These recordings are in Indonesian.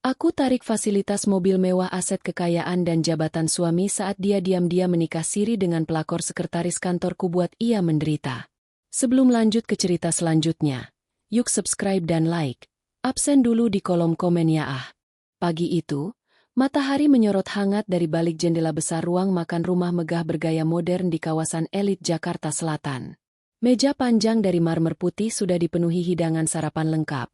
Aku tarik fasilitas mobil mewah, aset kekayaan dan jabatan suami saat dia diam-diam menikah siri dengan pelakor sekretaris kantorku, buat ia menderita. Sebelum lanjut ke cerita selanjutnya, yuk subscribe dan like. Absen dulu di kolom komen ya ah. Pagi itu, matahari menyorot hangat dari balik jendela besar ruang makan rumah megah bergaya modern di kawasan elit Jakarta Selatan. Meja panjang dari marmer putih sudah dipenuhi hidangan sarapan lengkap.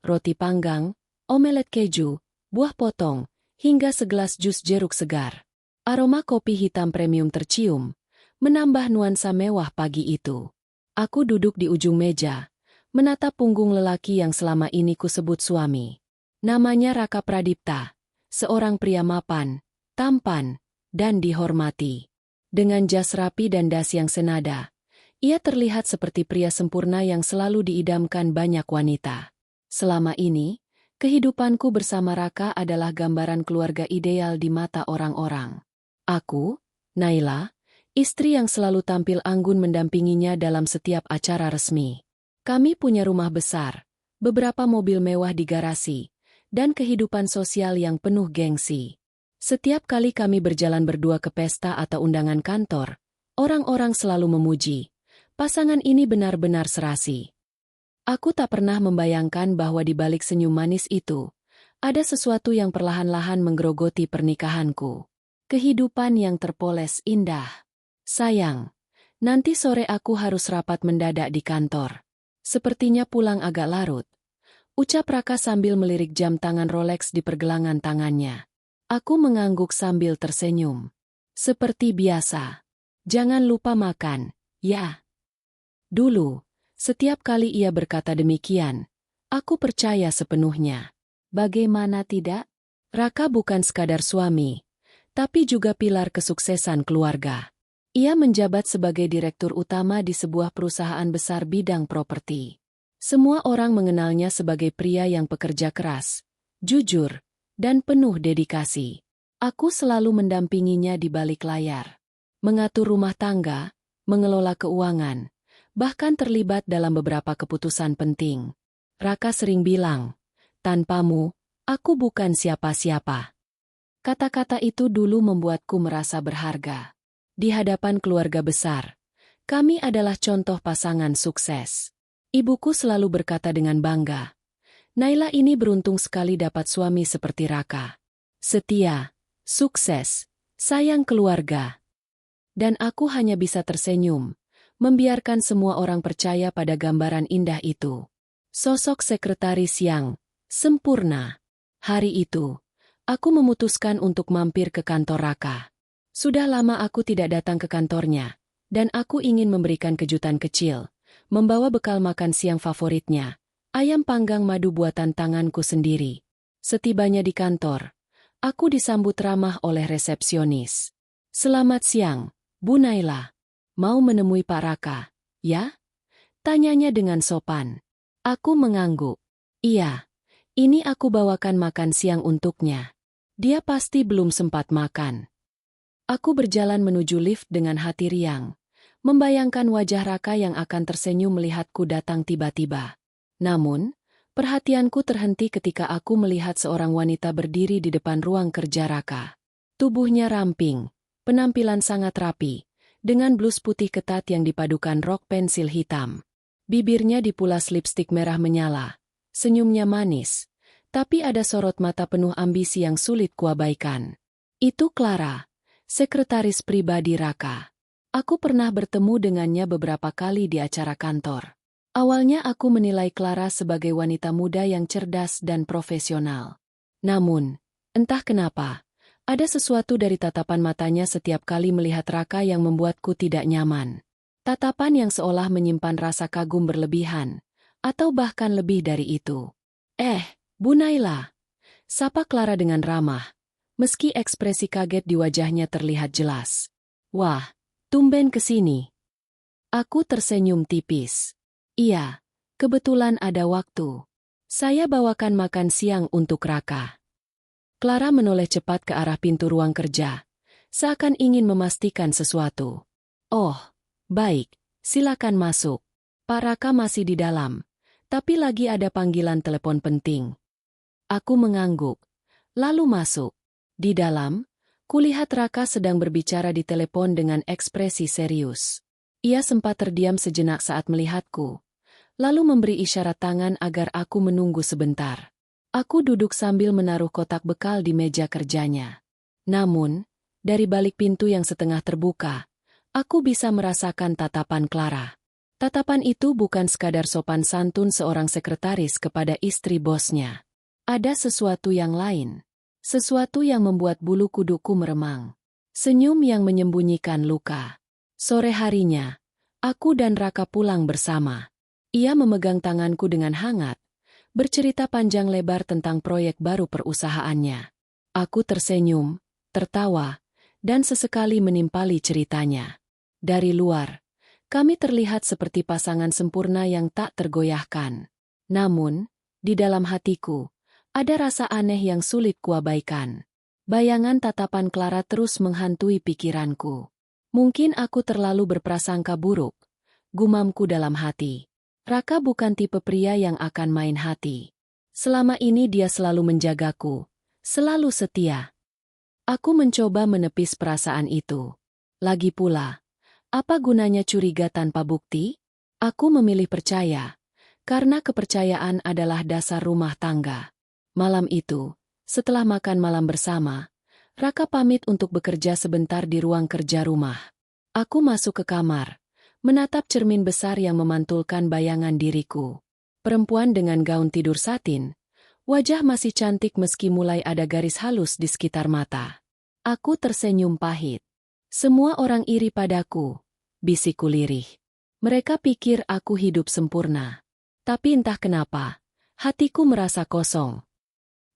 Roti panggang, omelet keju, buah potong, hingga segelas jus jeruk segar. Aroma kopi hitam premium tercium, menambah nuansa mewah pagi itu. Aku duduk di ujung meja, menatap punggung lelaki yang selama ini kusebut suami. Namanya Raka Pradipta, seorang pria mapan, tampan, dan dihormati. Dengan jas rapi dan das yang senada, ia terlihat seperti pria sempurna yang selalu diidamkan banyak wanita. Selama ini, kehidupanku bersama Raka adalah gambaran keluarga ideal di mata orang-orang. Aku, Naila, istri yang selalu tampil anggun mendampinginya dalam setiap acara resmi. Kami punya rumah besar, beberapa mobil mewah di garasi, dan kehidupan sosial yang penuh gengsi. Setiap kali kami berjalan berdua ke pesta atau undangan kantor, orang-orang selalu memuji. Pasangan ini benar-benar serasi. Aku tak pernah membayangkan bahwa di balik senyum manis itu, ada sesuatu yang perlahan-lahan menggerogoti pernikahanku. Kehidupan yang terpoles indah. Sayang, nanti sore aku harus rapat mendadak di kantor. Sepertinya pulang agak larut, ucap Raka sambil melirik jam tangan Rolex di pergelangan tangannya. Aku mengangguk sambil tersenyum. Seperti biasa. Jangan lupa makan, ya. Dulu, setiap kali ia berkata demikian, aku percaya sepenuhnya. Bagaimana tidak? Raka bukan sekadar suami, tapi juga pilar kesuksesan keluarga. Ia menjabat sebagai direktur utama di sebuah perusahaan besar bidang properti. Semua orang mengenalnya sebagai pria yang pekerja keras, jujur, dan penuh dedikasi. Aku selalu mendampinginya di balik layar. Mengatur rumah tangga, mengelola keuangan, bahkan terlibat dalam beberapa keputusan penting. Raka sering bilang, tanpamu, aku bukan siapa-siapa. Kata-kata itu dulu membuatku merasa berharga. Di hadapan keluarga besar, kami adalah contoh pasangan sukses. Ibuku selalu berkata dengan bangga, Naila ini beruntung sekali dapat suami seperti Raka. Setia, sukses, sayang keluarga. Dan aku hanya bisa tersenyum, membiarkan semua orang percaya pada gambaran indah itu. Sosok sekretaris yang sempurna. Hari itu, aku memutuskan untuk mampir ke kantor Raka. Sudah lama aku tidak datang ke kantornya, dan aku ingin memberikan kejutan kecil, membawa bekal makan siang favoritnya, ayam panggang madu buatan tanganku sendiri. Setibanya di kantor, aku disambut ramah oleh resepsionis. Selamat siang, Bu Naila. Mau menemui Pak Raka, ya? Tanyanya dengan sopan. Aku mengangguk. Iya, ini aku bawakan makan siang untuknya. Dia pasti belum sempat makan. Aku berjalan menuju lift dengan hati riang, membayangkan wajah Raka yang akan tersenyum melihatku datang tiba-tiba. Namun, perhatianku terhenti ketika aku melihat seorang wanita berdiri di depan ruang kerja Raka. Tubuhnya ramping, penampilan sangat rapi, dengan blus putih ketat yang dipadukan rok pensil hitam. Bibirnya dipulas lipstik merah menyala. Senyumnya manis, tapi ada sorot mata penuh ambisi yang sulit kuabaikan. Itu Clara, sekretaris pribadi Raka. Aku pernah bertemu dengannya beberapa kali di acara kantor. Awalnya aku menilai Clara sebagai wanita muda yang cerdas dan profesional. Namun, entah kenapa, ada sesuatu dari tatapan matanya setiap kali melihat Raka yang membuatku tidak nyaman. Tatapan yang seolah menyimpan rasa kagum berlebihan, atau bahkan lebih dari itu. Bu Naila, sapa Clara dengan ramah, meski ekspresi kaget di wajahnya terlihat jelas. Wah, tumben kesini. Aku tersenyum tipis. Iya, kebetulan ada waktu. Saya bawakan makan siang untuk Raka. Clara menoleh cepat ke arah pintu ruang kerja, seakan ingin memastikan sesuatu. Oh, baik, silakan masuk. Pak Raka masih di dalam, tapi lagi ada panggilan telepon penting. Aku mengangguk. lalu masuk. Di dalam, kulihat Raka sedang berbicara di telepon dengan ekspresi serius. Ia sempat terdiam sejenak saat melihatku, lalu memberi isyarat tangan agar aku menunggu sebentar. Aku duduk sambil menaruh kotak bekal di meja kerjanya. Namun, dari balik pintu yang setengah terbuka, aku bisa merasakan tatapan Clara. Tatapan itu bukan sekadar sopan santun seorang sekretaris kepada istri bosnya. Ada sesuatu yang lain. Sesuatu yang membuat bulu kuduku meremang. Senyum yang menyembunyikan luka. Sore harinya, aku dan Raka pulang bersama. Ia memegang tanganku dengan hangat, bercerita panjang lebar tentang proyek baru perusahaannya. Aku tersenyum, tertawa, dan sesekali menimpali ceritanya. Dari luar, kami terlihat seperti pasangan sempurna yang tak tergoyahkan. Namun, di dalam hatiku, ada rasa aneh yang sulit kuabaikan. Bayangan tatapan Clara terus menghantui pikiranku. Mungkin aku terlalu berprasangka buruk, gumamku dalam hati. Raka bukan tipe pria yang akan main hati. Selama ini dia selalu menjagaku, selalu setia. Aku mencoba menepis perasaan itu. Lagi pula, apa gunanya curiga tanpa bukti? Aku memilih percaya, karena kepercayaan adalah dasar rumah tangga. Malam itu, setelah makan malam bersama, Raka pamit untuk bekerja sebentar di ruang kerja rumah. Aku masuk ke kamar, menatap cermin besar yang memantulkan bayangan diriku. Perempuan dengan gaun tidur satin, wajah masih cantik meski mulai ada garis halus di sekitar mata. Aku tersenyum pahit. Semua orang iri padaku, bisikku lirih. Mereka pikir aku hidup sempurna. Tapi entah kenapa, hatiku merasa kosong.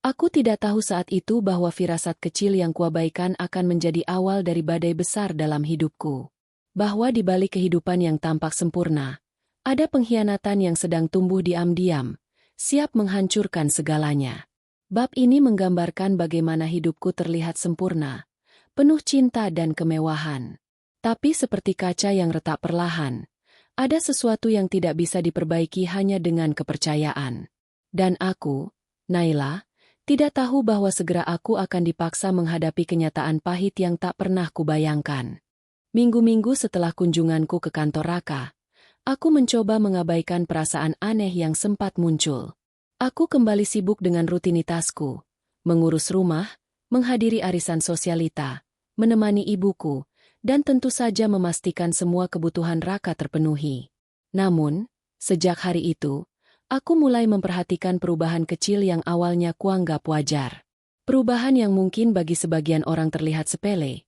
Aku tidak tahu saat itu bahwa firasat kecil yang kuabaikan akan menjadi awal dari badai besar dalam hidupku. Bahwa di balik kehidupan yang tampak sempurna, ada pengkhianatan yang sedang tumbuh diam-diam, siap menghancurkan segalanya. Bab ini menggambarkan bagaimana hidupku terlihat sempurna, penuh cinta dan kemewahan. Tapi seperti kaca yang retak perlahan, ada sesuatu yang tidak bisa diperbaiki hanya dengan kepercayaan. Dan aku, Naila, tidak tahu bahwa segera aku akan dipaksa menghadapi kenyataan pahit yang tak pernah kubayangkan. Minggu-minggu setelah kunjunganku ke kantor Raka, aku mencoba mengabaikan perasaan aneh yang sempat muncul. Aku kembali sibuk dengan rutinitasku, mengurus rumah, menghadiri arisan sosialita, menemani ibuku, dan tentu saja memastikan semua kebutuhan Raka terpenuhi. Namun, sejak hari itu, aku mulai memperhatikan perubahan kecil yang awalnya kuanggap wajar. Perubahan yang mungkin bagi sebagian orang terlihat sepele,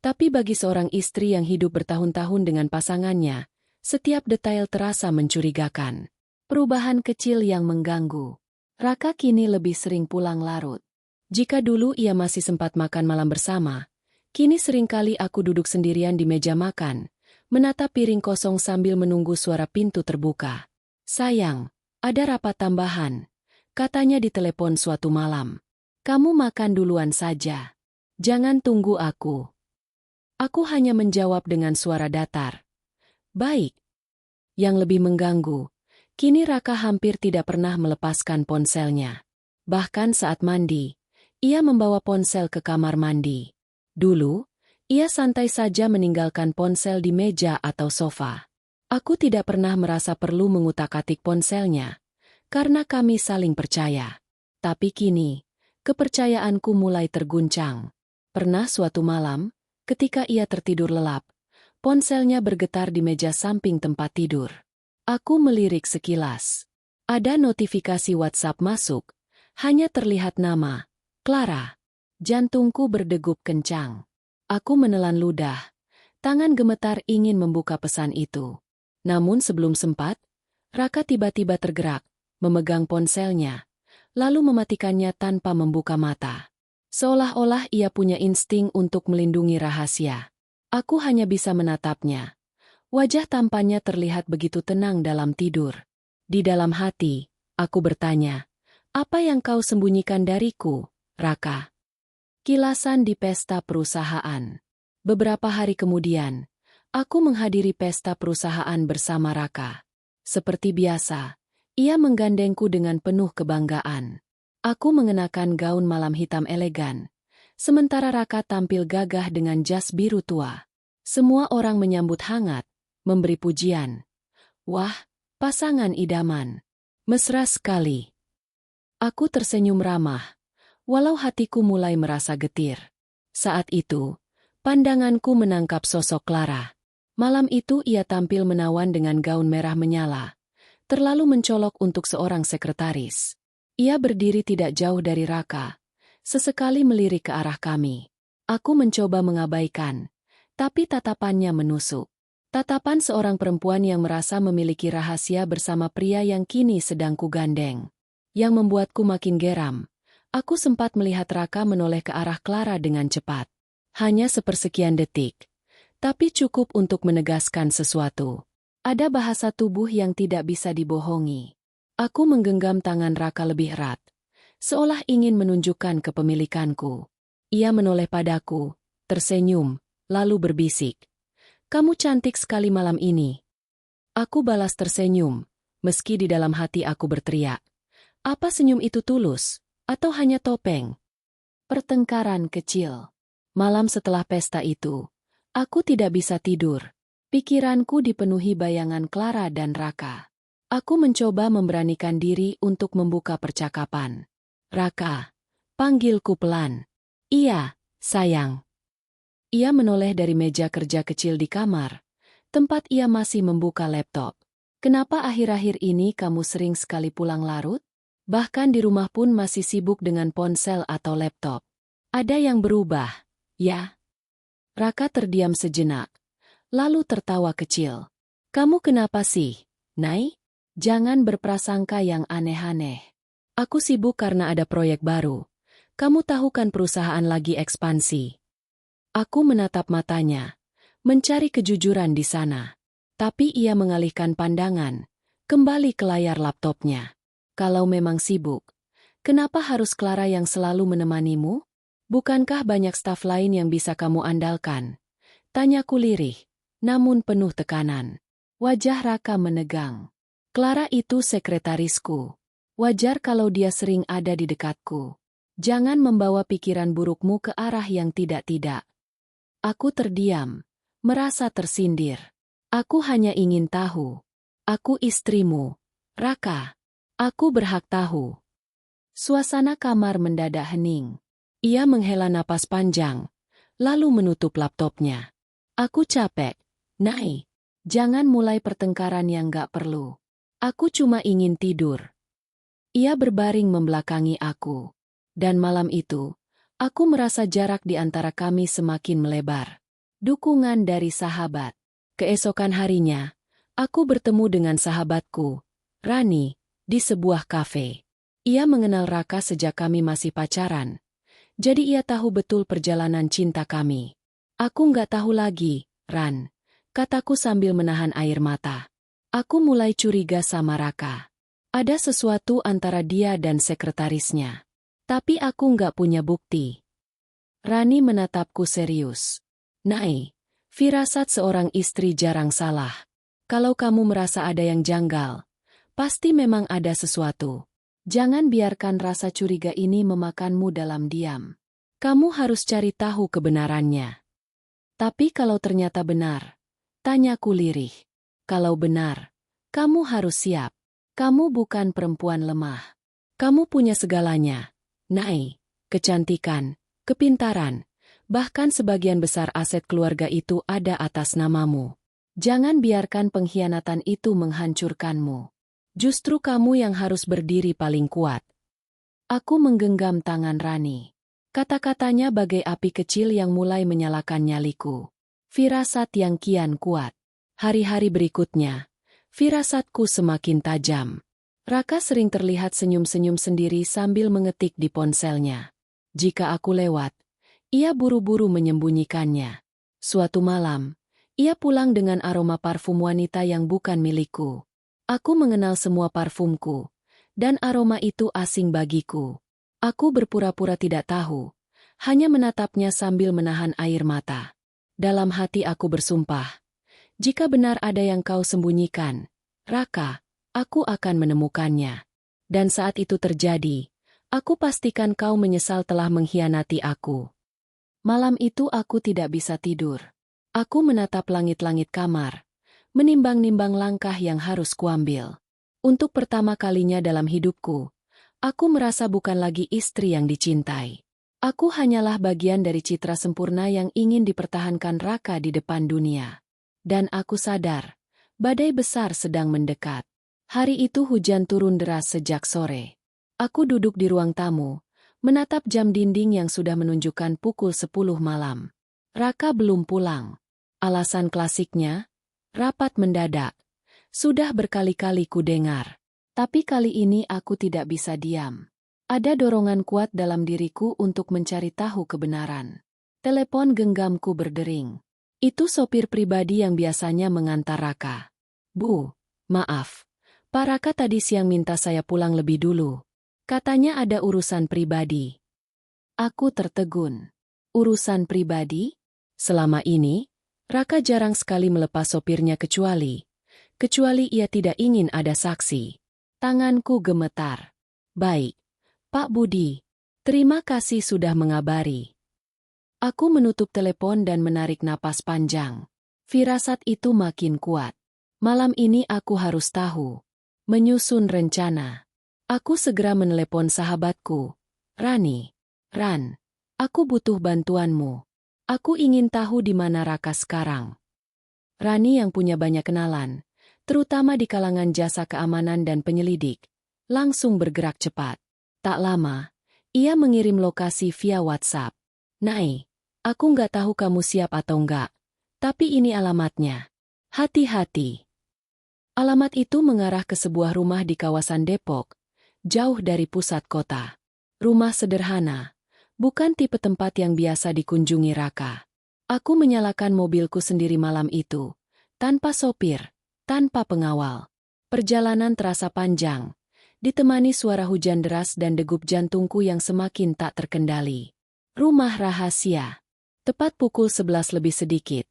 tapi bagi seorang istri yang hidup bertahun-tahun dengan pasangannya, setiap detail terasa mencurigakan. Perubahan kecil yang mengganggu. Raka kini lebih sering pulang larut. Jika dulu ia masih sempat makan malam bersama, kini seringkali aku duduk sendirian di meja makan, menatap piring kosong sambil menunggu suara pintu terbuka. Sayang, ada rapat tambahan, katanya di telepon suatu malam. Kamu makan duluan saja. Jangan tunggu aku. Aku hanya menjawab dengan suara datar. Baik. Yang lebih mengganggu, kini Raka hampir tidak pernah melepaskan ponselnya. Bahkan saat mandi, ia membawa ponsel ke kamar mandi. Dulu, ia santai saja meninggalkan ponsel di meja atau sofa. Aku tidak pernah merasa perlu mengutak-atik ponselnya, karena kami saling percaya. Tapi kini, kepercayaanku mulai terguncang. Pernah suatu malam, ketika ia tertidur lelap, ponselnya bergetar di meja samping tempat tidur. Aku melirik sekilas. Ada notifikasi WhatsApp masuk, hanya terlihat nama, Clara. Jantungku berdegup kencang. Aku menelan ludah. Tangan gemetar ingin membuka pesan itu. Namun sebelum sempat, Raka tiba-tiba tergerak, memegang ponselnya, lalu mematikannya tanpa membuka mata. Seolah-olah ia punya insting untuk melindungi rahasia. Aku hanya bisa menatapnya. Wajah tampannya terlihat begitu tenang dalam tidur. Di dalam hati, aku bertanya, apa yang kau sembunyikan dariku, Raka? Kilasan di pesta perusahaan. Beberapa hari kemudian, aku menghadiri pesta perusahaan bersama Raka. Seperti biasa, ia menggandengku dengan penuh kebanggaan. Aku mengenakan gaun malam hitam elegan, sementara Raka tampil gagah dengan jas biru tua. Semua orang menyambut hangat, memberi pujian. Wah, pasangan idaman. Mesra sekali. Aku tersenyum ramah, walau hatiku mulai merasa getir. Saat itu, pandanganku menangkap sosok Clara. Malam itu ia tampil menawan dengan gaun merah menyala, terlalu mencolok untuk seorang sekretaris. Ia berdiri tidak jauh dari Raka, sesekali melirik ke arah kami. Aku mencoba mengabaikan, tapi tatapannya menusuk. Tatapan seorang perempuan yang merasa memiliki rahasia bersama pria yang kini sedang kugandeng. Yang membuatku makin geram. Aku sempat melihat Raka menoleh ke arah Clara dengan cepat. Hanya sepersekian detik. Tapi cukup untuk menegaskan sesuatu. Ada bahasa tubuh yang tidak bisa dibohongi. Aku menggenggam tangan Raka lebih erat, seolah ingin menunjukkan kepemilikanku. Ia menoleh padaku, tersenyum, lalu berbisik. "Kamu cantik sekali malam ini." Aku balas tersenyum, meski di dalam hati aku berteriak. Apa senyum itu tulus, atau hanya topeng? Pertengkaran kecil. Malam setelah pesta itu, aku tidak bisa tidur. Pikiranku dipenuhi bayangan Clara dan Raka. Aku mencoba memberanikan diri untuk membuka percakapan. "Raka," panggilku pelan. "Iya, sayang." Ia menoleh dari meja kerja kecil di kamar, tempat ia masih membuka laptop. "Kenapa akhir-akhir ini kamu sering sekali pulang larut? Bahkan di rumah pun masih sibuk dengan ponsel atau laptop. Ada yang berubah, ya?" Raka terdiam sejenak, lalu tertawa kecil. "Kamu kenapa sih, Nay? Jangan berprasangka yang aneh-aneh. Aku sibuk karena ada proyek baru. Kamu tahu kan perusahaan lagi ekspansi." Aku menatap matanya, mencari kejujuran di sana. Tapi ia mengalihkan pandangan, kembali ke layar laptopnya. "Kalau memang sibuk, kenapa harus Clara yang selalu menemanimu? Bukankah banyak staf lain yang bisa kamu andalkan?" Tanyaku lirih, namun penuh tekanan. Wajah Raka menegang. "Clara itu sekretarisku. Wajar kalau dia sering ada di dekatku. Jangan membawa pikiran burukmu ke arah yang tidak-tidak." Aku terdiam, merasa tersindir. "Aku hanya ingin tahu. Aku istrimu, Raka. Aku berhak tahu." Suasana kamar mendadak hening. Ia menghela napas panjang, lalu menutup laptopnya. "Aku capek, Nay. Jangan mulai pertengkaran yang gak perlu. Aku cuma ingin tidur." Ia berbaring membelakangi aku. Dan malam itu, aku merasa jarak di antara kami semakin melebar. Dukungan dari sahabat. Keesokan harinya, aku bertemu dengan sahabatku, Rani, di sebuah kafe. Ia mengenal Raka sejak kami masih pacaran. Jadi ia tahu betul perjalanan cinta kami. "Aku nggak tahu lagi, Ran," kataku sambil menahan air mata. Aku mulai curiga sama Raka. Ada sesuatu antara dia dan sekretarisnya. Tapi aku nggak punya bukti. Rani menatapku serius. "Nay, firasat seorang istri jarang salah. Kalau kamu merasa ada yang janggal, pasti memang ada sesuatu. Jangan biarkan rasa curiga ini memakanmu dalam diam. Kamu harus cari tahu kebenarannya." "Tapi kalau ternyata benar?" tanyaku lirih. "Kalau benar, kamu harus siap. Kamu bukan perempuan lemah. Kamu punya segalanya, Nay, kecantikan, kepintaran, bahkan sebagian besar aset keluarga itu ada atas namamu. Jangan biarkan pengkhianatan itu menghancurkanmu. Justru kamu yang harus berdiri paling kuat." Aku menggenggam tangan Rani. Kata-katanya bagai api kecil yang mulai menyalakan nyaliku. Firasat yang kian kuat. Hari-hari berikutnya, firasatku semakin tajam. Raka sering terlihat senyum-senyum sendiri sambil mengetik di ponselnya. Jika aku lewat, ia buru-buru menyembunyikannya. Suatu malam, ia pulang dengan aroma parfum wanita yang bukan milikku. Aku mengenal semua parfumku, dan aroma itu asing bagiku. Aku berpura-pura tidak tahu, hanya menatapnya sambil menahan air mata. Dalam hati aku bersumpah, jika benar ada yang kau sembunyikan, Raka, aku akan menemukannya. Dan saat itu terjadi, Aku pastikan kau menyesal telah mengkhianati aku. Malam itu aku tidak bisa tidur. Aku menatap langit-langit kamar, menimbang-nimbang langkah yang harus kuambil. Untuk pertama kalinya dalam hidupku, aku merasa bukan lagi istri yang dicintai. Aku hanyalah bagian dari citra sempurna yang ingin dipertahankan Raka di depan dunia. Dan aku sadar, badai besar sedang mendekat. Hari itu hujan turun deras sejak sore. Aku duduk di ruang tamu, menatap jam dinding yang sudah menunjukkan pukul 10 malam. Raka belum pulang. Alasan klasiknya, rapat mendadak. Sudah berkali-kali ku dengar. Tapi kali ini aku tidak bisa diam. Ada dorongan kuat dalam diriku untuk mencari tahu kebenaran. Telepon genggamku berdering. Itu sopir pribadi yang biasanya mengantar Raka. Bu, maaf. Pak Raka tadi siang minta saya pulang lebih dulu. Katanya ada urusan pribadi. Aku tertegun. Urusan pribadi? Selama ini, Raka jarang sekali melepas sopirnya kecuali ia tidak ingin ada saksi. Tanganku gemetar. Baik, Pak Budi. Terima kasih sudah mengabari. Aku menutup telepon dan menarik napas panjang. Firasat itu makin kuat. Malam ini aku harus tahu. Menyusun rencana. Aku segera menelepon sahabatku. Ran, aku butuh bantuanmu. Aku ingin tahu di mana Raka sekarang. Rani yang punya banyak kenalan, terutama di kalangan jasa keamanan dan penyelidik, langsung bergerak cepat. Tak lama, ia mengirim lokasi via WhatsApp. Nai, aku nggak tahu kamu siap atau enggak, tapi ini alamatnya. Hati-hati. Alamat itu mengarah ke sebuah rumah di kawasan Depok, jauh dari pusat kota. Rumah sederhana, bukan tipe tempat yang biasa dikunjungi Raka. Aku menyalakan mobilku sendiri malam itu, tanpa sopir, tanpa pengawal. Perjalanan terasa panjang, ditemani suara hujan deras dan degup jantungku yang semakin tak terkendali. Rumah rahasia. Tepat pukul 11 lebih sedikit,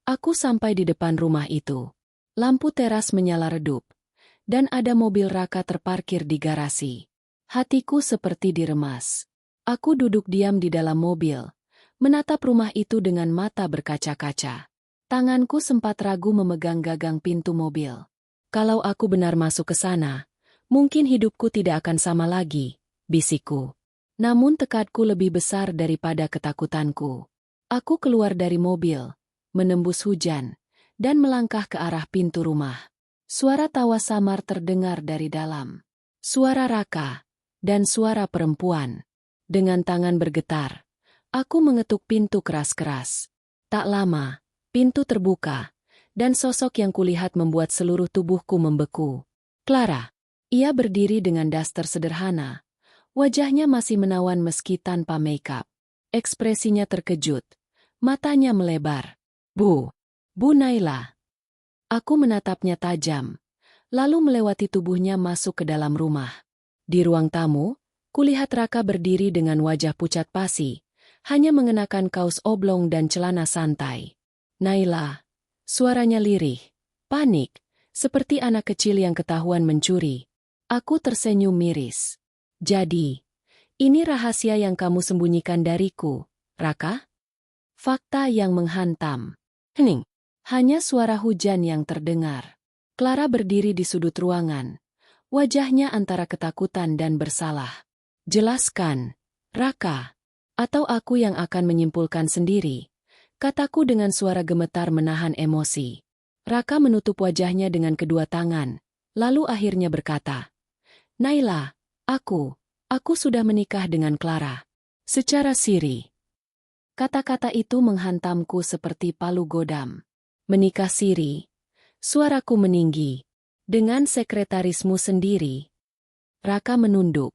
aku sampai di depan rumah itu. Lampu teras menyala redup, dan ada mobil Raka terparkir di garasi. Hatiku seperti diremas. Aku duduk diam di dalam mobil, menatap rumah itu dengan mata berkaca-kaca. Tanganku sempat ragu memegang gagang pintu mobil. Kalau aku benar masuk ke sana, mungkin hidupku tidak akan sama lagi, bisikku. Namun tekadku lebih besar daripada ketakutanku. Aku keluar dari mobil, menembus hujan, dan melangkah ke arah pintu rumah. Suara tawa samar terdengar dari dalam. Suara Raka, dan suara perempuan. Dengan tangan bergetar, aku mengetuk pintu keras-keras. Tak lama, pintu terbuka, dan sosok yang kulihat membuat seluruh tubuhku membeku. Clara. Ia berdiri dengan daster sederhana. Wajahnya masih menawan meski tanpa makeup. Ekspresinya terkejut. Matanya melebar. Bu Naila. Aku menatapnya tajam, lalu melewati tubuhnya masuk ke dalam rumah. Di ruang tamu, kulihat Raka berdiri dengan wajah pucat pasi, hanya mengenakan kaos oblong dan celana santai. Naila. Suaranya lirih, panik, seperti anak kecil yang ketahuan mencuri. Aku tersenyum miris. Jadi, ini rahasia yang kamu sembunyikan dariku, Raka? Fakta yang menghantam. Hening. Hanya suara hujan yang terdengar. Clara berdiri di sudut ruangan. Wajahnya antara ketakutan dan bersalah. Jelaskan, Raka. Atau aku yang akan menyimpulkan sendiri. Kataku dengan suara gemetar menahan emosi. Raka menutup wajahnya dengan kedua tangan. Lalu akhirnya berkata, Naila, aku sudah menikah dengan Clara. Secara siri. Kata-kata itu menghantamku seperti palu godam. Menikah siri. Suaraku meninggi. Dengan sekretarismu sendiri. Raka menunduk.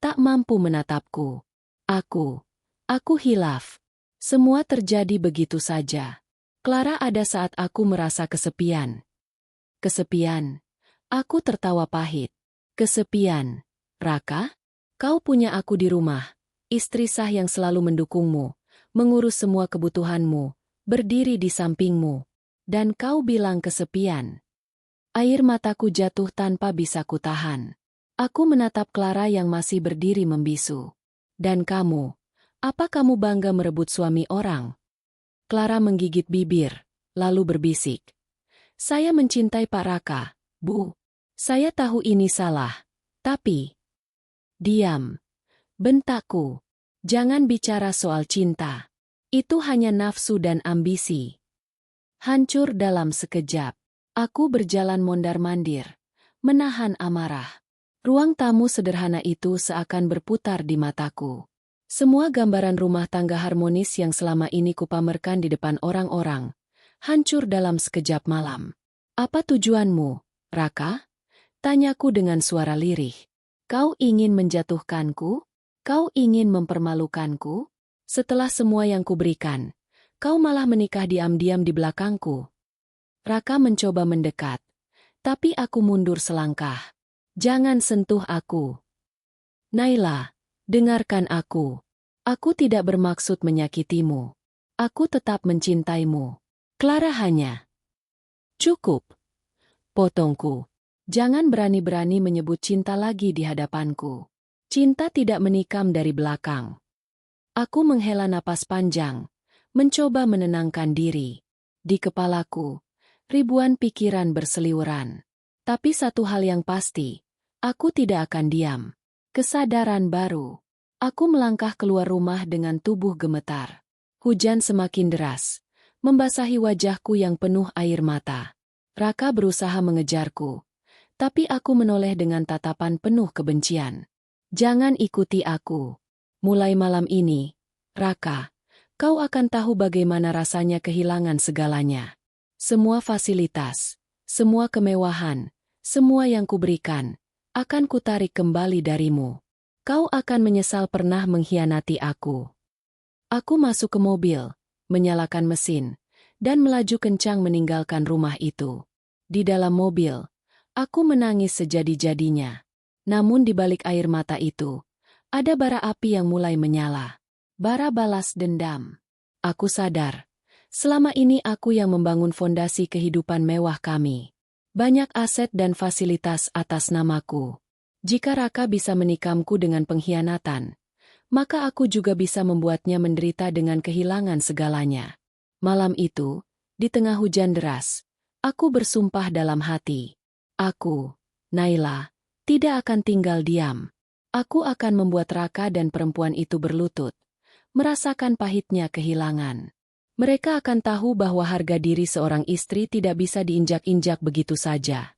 Tak mampu menatapku. Aku hilaf. Semua terjadi begitu saja. Clara ada saat aku merasa kesepian. Kesepian. Aku tertawa pahit. Kesepian. Raka? Kau punya aku di rumah. Istri sah yang selalu mendukungmu. Mengurus semua kebutuhanmu. Berdiri di sampingmu. Dan kau bilang kesepian. Air mataku jatuh tanpa bisa kutahan. Aku menatap Clara yang masih berdiri membisu. Dan kamu, apa kamu bangga merebut suami orang? Clara menggigit bibir, lalu berbisik. Saya mencintai Pak Raka, Bu. Saya tahu ini salah, tapi... Diam. Bentakku. Jangan bicara soal cinta. Itu hanya nafsu dan ambisi. Hancur dalam sekejap. Aku berjalan mondar-mandir, menahan amarah. Ruang tamu sederhana itu seakan berputar di mataku. Semua gambaran rumah tangga harmonis yang selama ini kupamerkan di depan orang-orang, hancur dalam sekejap malam. Apa tujuanmu, Raka? Tanyaku dengan suara lirih. Kau ingin menjatuhkanku? Kau ingin mempermalukanku? Setelah semua yang kuberikan, kau malah menikah diam-diam di belakangku. Raka mencoba mendekat, tapi aku mundur selangkah. Jangan sentuh aku. Naila, dengarkan aku. Aku tidak bermaksud menyakitimu. Aku tetap mencintaimu. Clara hanya. Cukup. Potongku. Jangan berani-berani menyebut cinta lagi di hadapanku. Cinta tidak menikam dari belakang. Aku menghela napas panjang, mencoba menenangkan diri. Di kepalaku, ribuan pikiran berseliweran. Tapi satu hal yang pasti, aku tidak akan diam. Kesadaran baru. Aku melangkah keluar rumah dengan tubuh gemetar. Hujan semakin deras, membasahi wajahku yang penuh air mata. Raka berusaha mengejarku, tapi aku menoleh dengan tatapan penuh kebencian. Jangan ikuti aku. Mulai malam ini, Raka, kau akan tahu bagaimana rasanya kehilangan segalanya. Semua fasilitas, semua kemewahan, semua yang kuberikan, akan kutarik kembali darimu. Kau akan menyesal pernah mengkhianati aku. Aku masuk ke mobil, menyalakan mesin, dan melaju kencang meninggalkan rumah itu. Di dalam mobil, aku menangis sejadi-jadinya. Namun di balik air mata itu, ada bara api yang mulai menyala. Bara balas dendam. Aku sadar, selama ini aku yang membangun fondasi kehidupan mewah kami. Banyak aset dan fasilitas atas namaku. Jika Raka bisa menikamku dengan pengkhianatan, maka aku juga bisa membuatnya menderita dengan kehilangan segalanya. Malam itu, di tengah hujan deras, aku bersumpah dalam hati. Aku, Naila, tidak akan tinggal diam. Aku akan membuat Raka dan perempuan itu berlutut, merasakan pahitnya kehilangan. Mereka akan tahu bahwa harga diri seorang istri tidak bisa diinjak-injak begitu saja.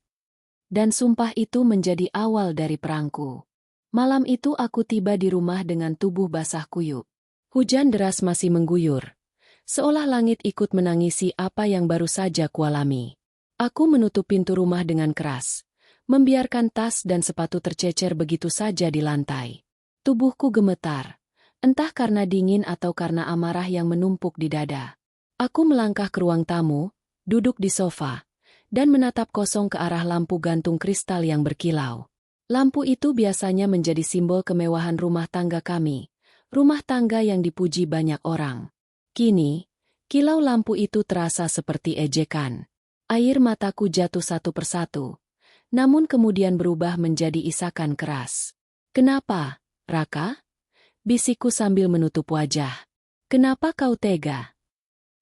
Dan sumpah itu menjadi awal dari perangku. Malam itu aku tiba di rumah dengan tubuh basah kuyup. Hujan deras masih mengguyur, seolah langit ikut menangisi apa yang baru saja kualami. Aku menutup pintu rumah dengan keras, membiarkan tas dan sepatu tercecer begitu saja di lantai. Tubuhku gemetar, entah karena dingin atau karena amarah yang menumpuk di dada. Aku melangkah ke ruang tamu, duduk di sofa, dan menatap kosong ke arah lampu gantung kristal yang berkilau. Lampu itu biasanya menjadi simbol kemewahan rumah tangga kami, rumah tangga yang dipuji banyak orang. Kini, kilau lampu itu terasa seperti ejekan. Air mataku jatuh satu persatu, namun kemudian berubah menjadi isakan keras. Kenapa, Raka? Bisikku sambil menutup wajah. Kenapa kau tega?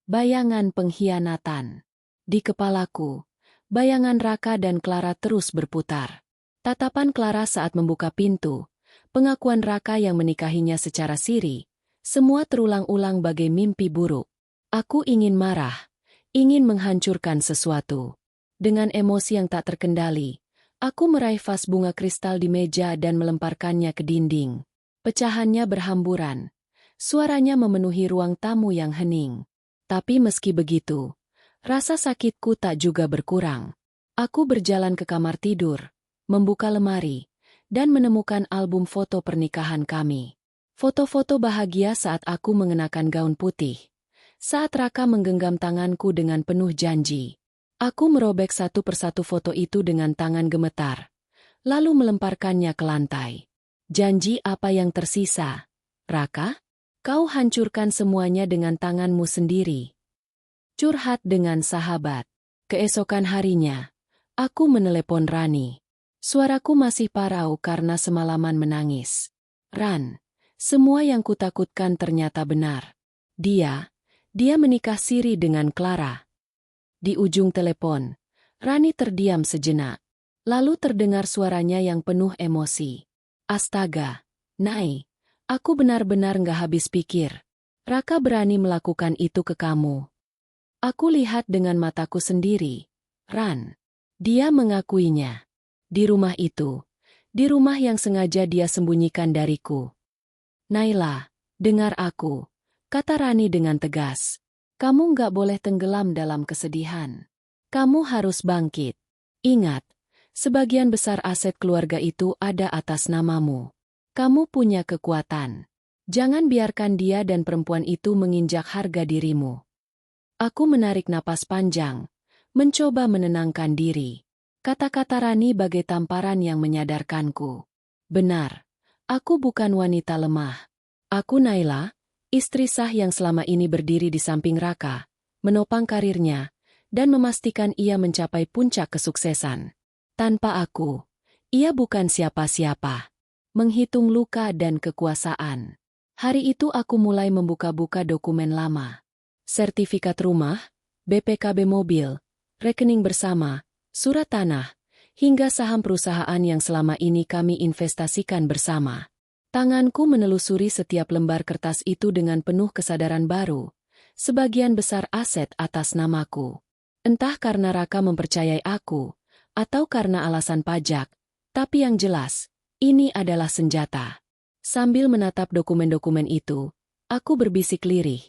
Bayangan pengkhianatan. Di kepalaku, bayangan Raka dan Clara terus berputar. Tatapan Clara saat membuka pintu, pengakuan Raka yang menikahinya secara siri, semua terulang-ulang bagai mimpi buruk. Aku ingin marah, ingin menghancurkan sesuatu. Dengan emosi yang tak terkendali, aku meraih vas bunga kristal di meja dan melemparkannya ke dinding. Pecahannya berhamburan. Suaranya memenuhi ruang tamu yang hening. Tapi meski begitu, rasa sakitku tak juga berkurang. Aku berjalan ke kamar tidur, membuka lemari, dan menemukan album foto pernikahan kami. Foto-foto bahagia saat aku mengenakan gaun putih. Saat Raka menggenggam tanganku dengan penuh janji. Aku merobek satu persatu foto itu dengan tangan gemetar, lalu melemparkannya ke lantai. Janji apa yang tersisa, Raka? Kau hancurkan semuanya dengan tanganmu sendiri. Curhat dengan sahabat. Keesokan harinya, aku menelepon Rani. Suaraku masih parau karena semalaman menangis. Ran, semua yang kutakutkan ternyata benar. Dia menikah siri dengan Clara. Di ujung telepon, Rani terdiam sejenak. Lalu terdengar suaranya yang penuh emosi. Astaga, Nai, aku benar-benar nggak habis pikir. Raka berani melakukan itu ke kamu. Aku lihat dengan mataku sendiri. Ran. Dia mengakuinya. Di rumah itu. Di rumah yang sengaja dia sembunyikan dariku. Naila, dengar aku, kata Rani dengan tegas. Kamu nggak boleh tenggelam dalam kesedihan. Kamu harus bangkit. Ingat, sebagian besar aset keluarga itu ada atas namamu. Kamu punya kekuatan. Jangan biarkan dia dan perempuan itu menginjak harga dirimu. Aku menarik napas panjang, mencoba menenangkan diri. Kata-kata Rani bagai tamparan yang menyadarkanku. Benar, aku bukan wanita lemah. Aku Naila, istri sah yang selama ini berdiri di samping Raka, menopang karirnya, dan memastikan ia mencapai puncak kesuksesan. Tanpa aku, ia bukan siapa-siapa. Menghitung luka dan kekuasaan. Hari itu aku mulai membuka-buka dokumen lama. Sertifikat rumah, BPKB mobil, rekening bersama, surat tanah, hingga saham perusahaan yang selama ini kami investasikan bersama. Tanganku menelusuri setiap lembar kertas itu dengan penuh kesadaran baru. Sebagian besar aset atas namaku. Entah karena Raka mempercayai aku, atau karena alasan pajak, tapi yang jelas, ini adalah senjata. Sambil menatap dokumen-dokumen itu, aku berbisik lirih.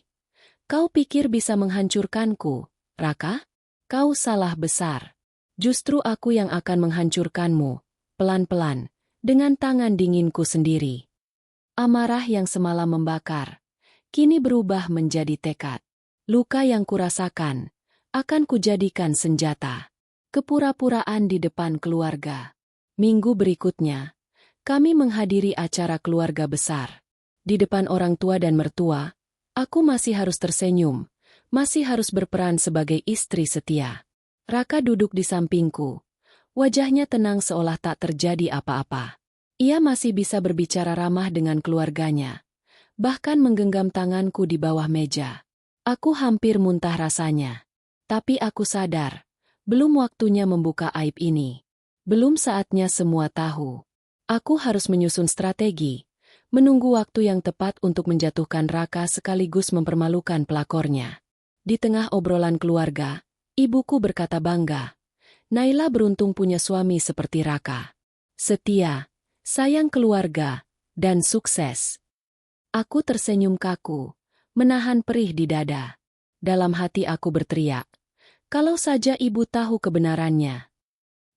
Kau pikir bisa menghancurkanku, Raka? Kau salah besar. Justru aku yang akan menghancurkanmu, pelan-pelan, dengan tangan dinginku sendiri. Amarah yang semalam membakar, kini berubah menjadi tekad. Luka yang kurasakan, akan kujadikan senjata. Kepura-puraan di depan keluarga. Minggu berikutnya, kami menghadiri acara keluarga besar. Di depan orang tua dan mertua, aku masih harus tersenyum, masih harus berperan sebagai istri setia. Raka duduk di sampingku. Wajahnya tenang seolah tak terjadi apa-apa. Ia masih bisa berbicara ramah dengan keluarganya. Bahkan menggenggam tanganku di bawah meja. Aku hampir muntah rasanya. Tapi aku sadar, belum waktunya membuka aib ini. Belum saatnya semua tahu. Aku harus menyusun strategi. Menunggu waktu yang tepat untuk menjatuhkan Raka sekaligus mempermalukan pelakornya. Di tengah obrolan keluarga, ibuku berkata bangga. Naila beruntung punya suami seperti Raka. Setia, sayang keluarga, dan sukses. Aku tersenyum kaku, menahan perih di dada. Dalam hati aku berteriak. Kalau saja ibu tahu kebenarannya.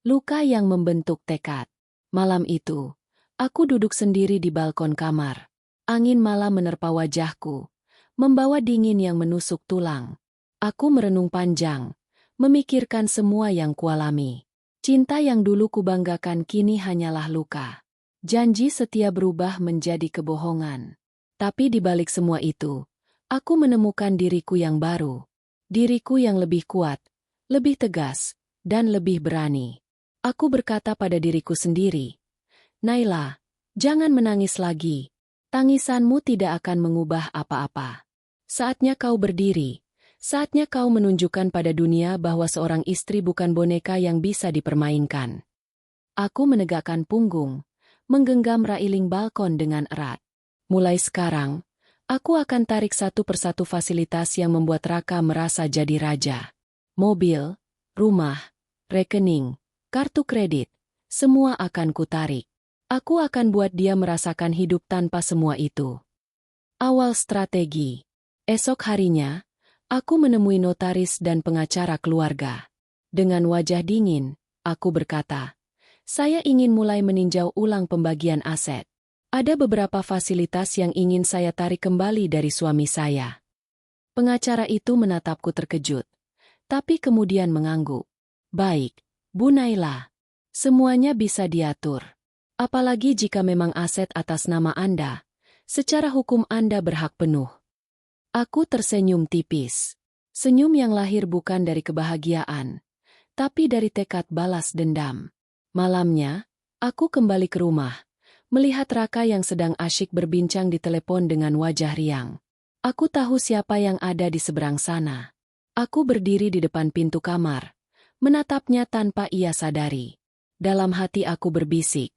Luka yang membentuk tekad. Malam itu, aku duduk sendiri di balkon kamar. Angin malam menerpa wajahku, membawa dingin yang menusuk tulang. Aku merenung panjang, memikirkan semua yang kualami. Cinta yang dulu kubanggakan kini hanyalah luka. Janji setia berubah menjadi kebohongan. Tapi di balik semua itu, aku menemukan diriku yang baru. Diriku yang lebih kuat, lebih tegas, dan lebih berani. Aku berkata pada diriku sendiri, Naila, jangan menangis lagi. Tangisanmu tidak akan mengubah apa-apa. Saatnya kau berdiri. Saatnya kau menunjukkan pada dunia bahwa seorang istri bukan boneka yang bisa dipermainkan. Aku menegakkan punggung, menggenggam railing balkon dengan erat. Mulai sekarang, aku akan tarik satu persatu fasilitas yang membuat Raka merasa jadi raja. Mobil, rumah, rekening, kartu kredit, semua akan kutarik. Aku akan buat dia merasakan hidup tanpa semua itu. Awal strategi. Esok harinya, aku menemui notaris dan pengacara keluarga. Dengan wajah dingin, aku berkata, saya ingin mulai meninjau ulang pembagian aset. Ada beberapa fasilitas yang ingin saya tarik kembali dari suami saya. Pengacara itu menatapku terkejut, tapi kemudian mengangguk. Baik, Bu Naila. Semuanya bisa diatur. Apalagi jika memang aset atas nama Anda, secara hukum Anda berhak penuh. Aku tersenyum tipis. Senyum yang lahir bukan dari kebahagiaan, tapi dari tekad balas dendam. Malamnya, aku kembali ke rumah, melihat Raka yang sedang asyik berbincang di telepon dengan wajah riang. Aku tahu siapa yang ada di seberang sana. Aku berdiri di depan pintu kamar, menatapnya tanpa ia sadari. Dalam hati aku berbisik,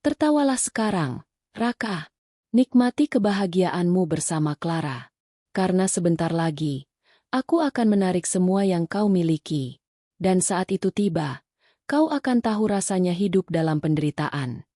"Tertawalah sekarang, Raka. Nikmati kebahagiaanmu bersama Clara. Karena sebentar lagi, aku akan menarik semua yang kau miliki. Dan saat itu tiba, kau akan tahu rasanya hidup dalam penderitaan."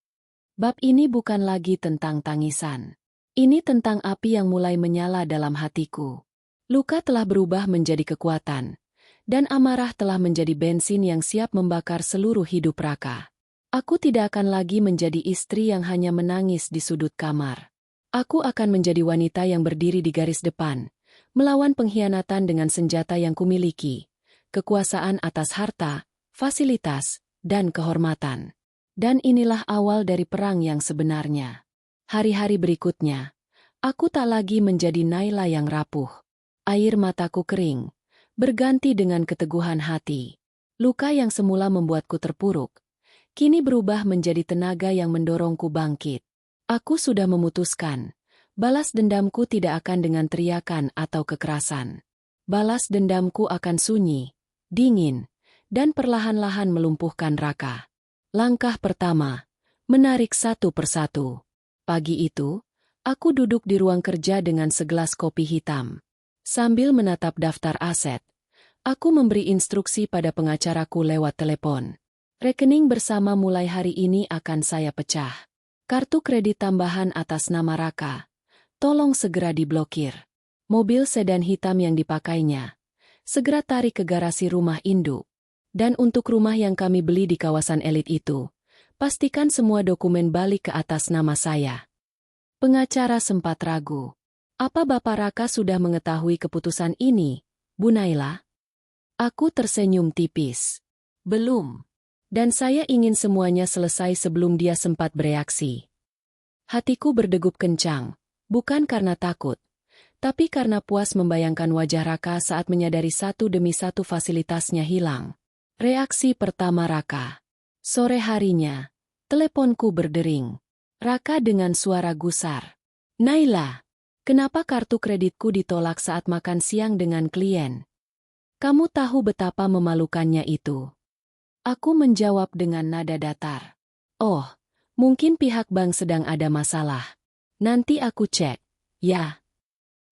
Bab ini bukan lagi tentang tangisan. Ini tentang api yang mulai menyala dalam hatiku. Luka telah berubah menjadi kekuatan, dan amarah telah menjadi bensin yang siap membakar seluruh hidup Raka. Aku tidak akan lagi menjadi istri yang hanya menangis di sudut kamar. Aku akan menjadi wanita yang berdiri di garis depan, melawan pengkhianatan dengan senjata yang kumiliki, kekuasaan atas harta, fasilitas, dan kehormatan. Dan inilah awal dari perang yang sebenarnya. Hari-hari berikutnya, aku tak lagi menjadi Naila yang rapuh. Air mataku kering, berganti dengan keteguhan hati. Luka yang semula membuatku terpuruk, kini berubah menjadi tenaga yang mendorongku bangkit. Aku sudah memutuskan, balas dendamku tidak akan dengan teriakan atau kekerasan. Balas dendamku akan sunyi, dingin, dan perlahan-lahan melumpuhkan Raka. Langkah pertama, menarik satu persatu. Pagi itu, aku duduk di ruang kerja dengan segelas kopi hitam. Sambil menatap daftar aset, aku memberi instruksi pada pengacaraku lewat telepon. Rekening bersama mulai hari ini akan saya pecah. Kartu kredit tambahan atas nama Raka, tolong segera diblokir. Mobil sedan hitam yang dipakainya, segera tarik ke garasi rumah induk. Dan untuk rumah yang kami beli di kawasan elit itu, pastikan semua dokumen balik ke atas nama saya. Pengacara sempat ragu. Apa Bapak Raka sudah mengetahui keputusan ini, Bu Naila? Aku tersenyum tipis. Belum. Dan saya ingin semuanya selesai sebelum dia sempat bereaksi. Hatiku berdegup kencang, bukan karena takut, tapi karena puas membayangkan wajah Raka saat menyadari satu demi satu fasilitasnya hilang. Reaksi pertama Raka. Sore harinya, teleponku berdering. Raka dengan suara gusar. "Naila, kenapa kartu kreditku ditolak saat makan siang dengan klien? Kamu tahu betapa memalukannya itu?" Aku menjawab dengan nada datar. "Oh, mungkin pihak bank sedang ada masalah. Nanti aku cek." "Ya."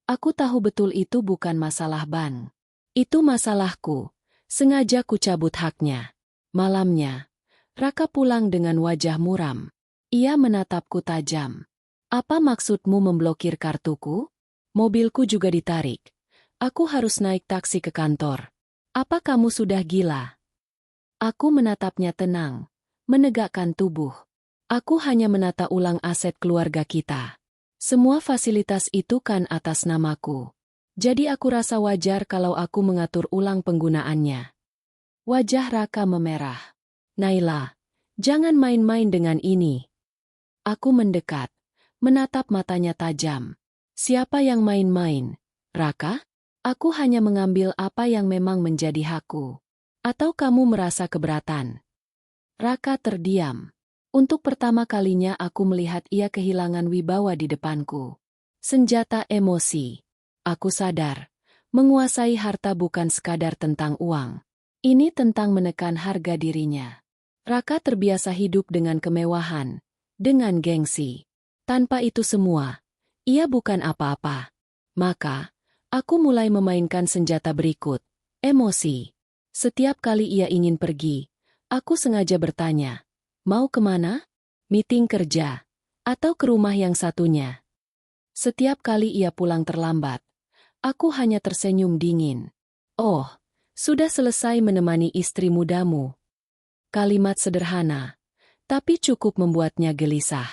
Aku tahu betul itu bukan masalah bank. Itu masalahku. Sengaja ku cabut haknya. Malamnya, Raka pulang dengan wajah muram. Ia menatapku tajam. "Apa maksudmu memblokir kartuku? Mobilku juga ditarik. Aku harus naik taksi ke kantor. Apa kamu sudah gila?" Aku menatapnya tenang, menegakkan tubuh. Aku hanya menata ulang aset keluarga kita. Semua fasilitas itu kan atas namaku. Jadi aku rasa wajar kalau aku mengatur ulang penggunaannya. Wajah Raka memerah. "Naila, jangan main-main dengan ini." Aku mendekat, menatap matanya tajam. "Siapa yang main-main, Raka? Aku hanya mengambil apa yang memang menjadi hakku. Atau kamu merasa keberatan?" Raka terdiam. Untuk pertama kalinya aku melihat ia kehilangan wibawa di depanku. Senjata emosi. Aku sadar, menguasai harta bukan sekadar tentang uang. Ini tentang menekan harga dirinya. Raka terbiasa hidup dengan kemewahan, dengan gengsi. Tanpa itu semua, ia bukan apa-apa. Maka, aku mulai memainkan senjata berikut, emosi. Setiap kali ia ingin pergi, aku sengaja bertanya, "Mau kemana? Meeting kerja, atau ke rumah yang satunya?" Setiap kali ia pulang terlambat, aku hanya tersenyum dingin. "Oh, sudah selesai menemani istri mudamu." Kalimat sederhana, tapi cukup membuatnya gelisah.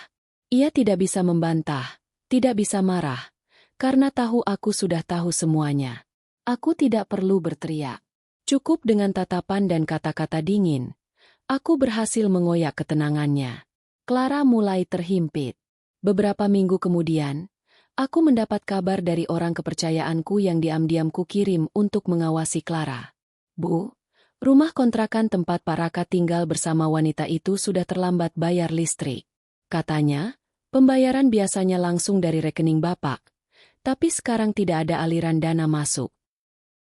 Ia tidak bisa membantah, tidak bisa marah, karena tahu aku sudah tahu semuanya. Aku tidak perlu berteriak. Cukup dengan tatapan dan kata-kata dingin, aku berhasil mengoyak ketenangannya. Clara mulai terhimpit. Beberapa minggu kemudian, aku mendapat kabar dari orang kepercayaanku yang diam-diam kukirim untuk mengawasi Clara. "Bu, Rumah kontrakan tempat Pak Raka tinggal bersama wanita itu sudah terlambat bayar listrik. Katanya, pembayaran biasanya langsung dari rekening Bapak, tapi sekarang tidak ada aliran dana masuk.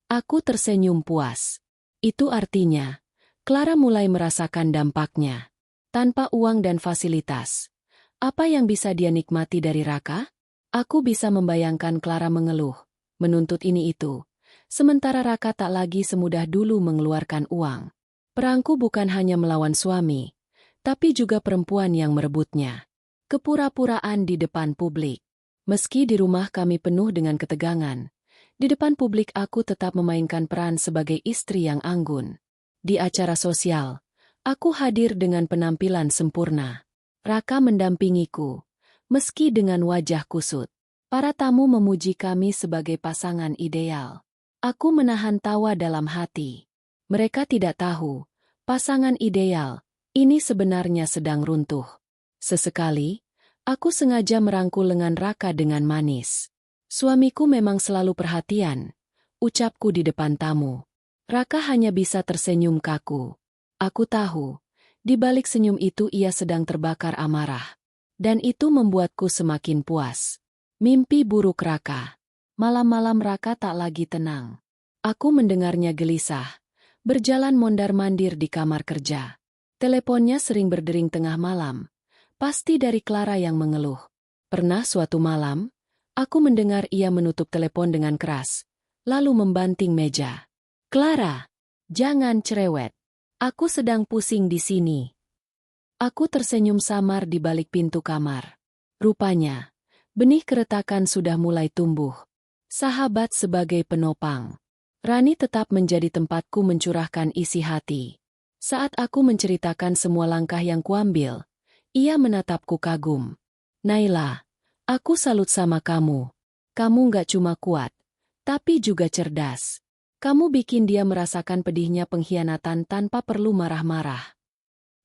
Aku tersenyum puas. Itu artinya, Clara mulai merasakan dampaknya. Tanpa uang dan fasilitas, apa yang bisa dia nikmati dari Raka? Aku bisa membayangkan Clara mengeluh, menuntut ini itu. Sementara Raka tak lagi semudah dulu mengeluarkan uang. Perangku bukan hanya melawan suami, tapi juga perempuan yang merebutnya. Kepura-puraan di depan publik. Meski di rumah kami penuh dengan ketegangan, di depan publik aku tetap memainkan peran sebagai istri yang anggun. Di acara sosial, aku hadir dengan penampilan sempurna. Raka mendampingiku, meski dengan wajah kusut. Para tamu memuji kami sebagai pasangan ideal. Aku menahan tawa dalam hati. Mereka tidak tahu, pasangan ideal ini sebenarnya sedang runtuh. Sesekali, aku sengaja merangkul lengan Raka dengan manis. Suamiku memang selalu perhatian, ucapku di depan tamu. Raka hanya bisa tersenyum kaku. Aku tahu, di balik senyum itu ia sedang terbakar amarah. Dan itu membuatku semakin puas. Mimpi buruk Raka. Malam-malam Raka tak lagi tenang. Aku mendengarnya gelisah, berjalan mondar-mandir di kamar kerja. Teleponnya sering berdering tengah malam, pasti dari Clara yang mengeluh. Pernah suatu malam, aku mendengar ia menutup telepon dengan keras, lalu membanting meja. "Clara, jangan cerewet. Aku sedang pusing di sini." Aku tersenyum samar di balik pintu kamar. Rupanya, benih keretakan sudah mulai tumbuh. Sahabat sebagai penopang. Rani tetap menjadi tempatku mencurahkan isi hati. Saat aku menceritakan semua langkah yang kuambil, ia menatapku kagum. "Naila, aku salut sama kamu. Kamu nggak cuma kuat, tapi juga cerdas. Kamu bikin dia merasakan pedihnya pengkhianatan tanpa perlu marah-marah."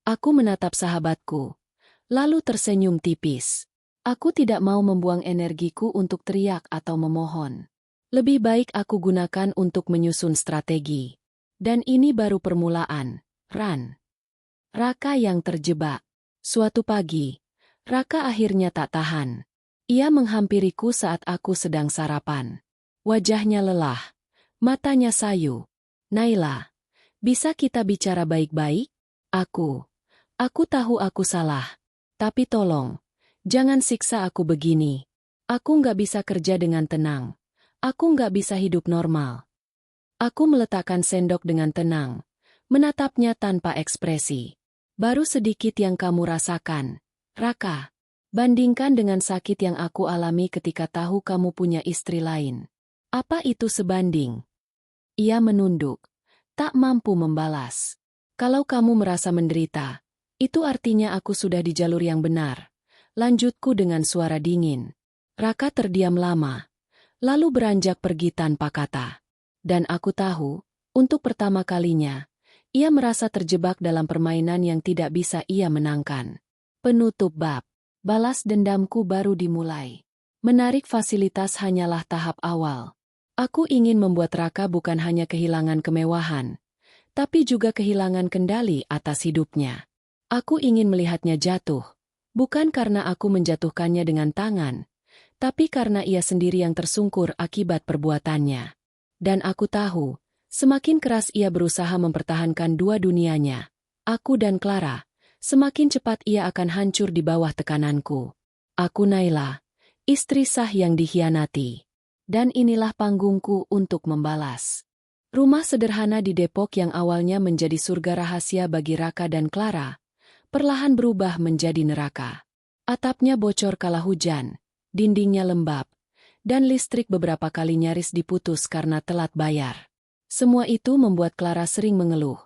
Aku menatap sahabatku, lalu tersenyum tipis. Aku tidak mau membuang energiku untuk teriak atau memohon. Lebih baik aku gunakan untuk menyusun strategi. Dan ini baru permulaan, Ran. Raka yang terjebak. Suatu pagi, Raka akhirnya tak tahan. Ia menghampiriku saat aku sedang sarapan. Wajahnya lelah, matanya sayu. "Naila, bisa kita bicara baik-baik? Aku tahu aku salah. Tapi tolong, jangan siksa aku begini. Aku nggak bisa kerja dengan tenang. Aku nggak bisa hidup normal." Aku meletakkan sendok dengan tenang, menatapnya tanpa ekspresi. "Baru sedikit yang kamu rasakan, Raka. Bandingkan dengan sakit yang aku alami ketika tahu kamu punya istri lain. Apa itu sebanding?" Ia menunduk, tak mampu membalas. "Kalau kamu merasa menderita, itu artinya aku sudah di jalur yang benar," lanjutku dengan suara dingin. Raka terdiam lama, lalu beranjak pergi tanpa kata. Dan aku tahu, untuk pertama kalinya, ia merasa terjebak dalam permainan yang tidak bisa ia menangkan. Penutup bab. Balas dendamku baru dimulai. Menarik fasilitas hanyalah tahap awal. Aku ingin membuat Raka bukan hanya kehilangan kemewahan, tapi juga kehilangan kendali atas hidupnya. Aku ingin melihatnya jatuh, bukan karena aku menjatuhkannya dengan tangan, tapi karena ia sendiri yang tersungkur akibat perbuatannya. Dan aku tahu, semakin keras ia berusaha mempertahankan dua dunianya, aku dan Clara, semakin cepat ia akan hancur di bawah tekananku. Aku Naila, istri sah yang dikhianati. Dan inilah panggungku untuk membalas. Rumah sederhana di Depok yang awalnya menjadi surga rahasia bagi Raka dan Clara, perlahan berubah menjadi neraka. Atapnya bocor kala hujan, dindingnya lembab, dan listrik beberapa kali nyaris diputus karena telat bayar. Semua itu membuat Clara sering mengeluh,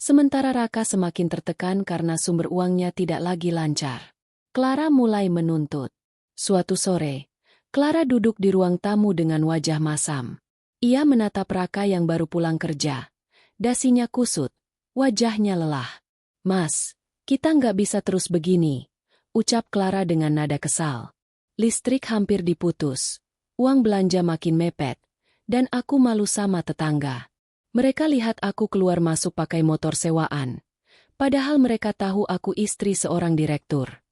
sementara Raka semakin tertekan karena sumber uangnya tidak lagi lancar. Clara mulai menuntut. Suatu sore, Clara duduk di ruang tamu dengan wajah masam. Ia menatap Raka yang baru pulang kerja. Dasinya kusut, wajahnya lelah. "Mas, kita nggak bisa terus begini," ucap Clara dengan nada kesal. "Listrik hampir diputus, uang belanja makin mepet, dan aku malu sama tetangga." Mereka lihat aku keluar masuk pakai motor sewaan. Padahal mereka tahu aku istri seorang direktur.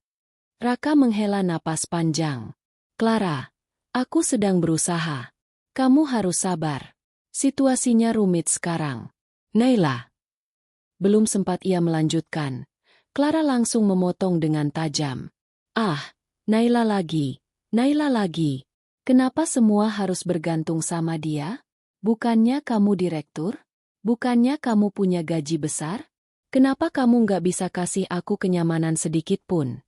Raka menghela napas panjang. Clara, aku sedang berusaha. Kamu harus sabar. Situasinya rumit sekarang. Naila. Belum sempat ia melanjutkan. Clara langsung memotong dengan tajam. Ah, Naila lagi. Naila lagi. Kenapa semua harus bergantung sama dia? Bukannya kamu direktur? Bukannya kamu punya gaji besar? Kenapa kamu nggak bisa kasih aku kenyamanan sedikit pun?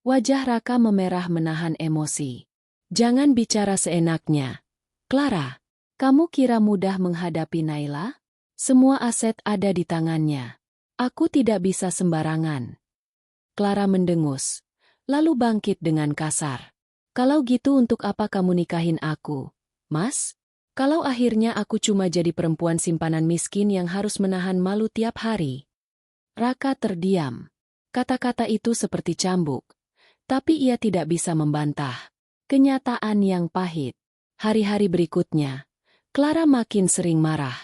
Wajah Raka memerah menahan emosi. Jangan bicara seenaknya. Clara, kamu kira mudah menghadapi Naila? Semua aset ada di tangannya. Aku tidak bisa sembarangan. Clara mendengus, lalu bangkit dengan kasar. Kalau gitu untuk apa kamu nikahin aku, Mas? Kalau akhirnya aku cuma jadi perempuan simpanan miskin yang harus menahan malu tiap hari. Raka terdiam. Kata-kata itu seperti cambuk. Tapi ia tidak bisa membantah. Kenyataan yang pahit. Hari-hari berikutnya, Clara makin sering marah.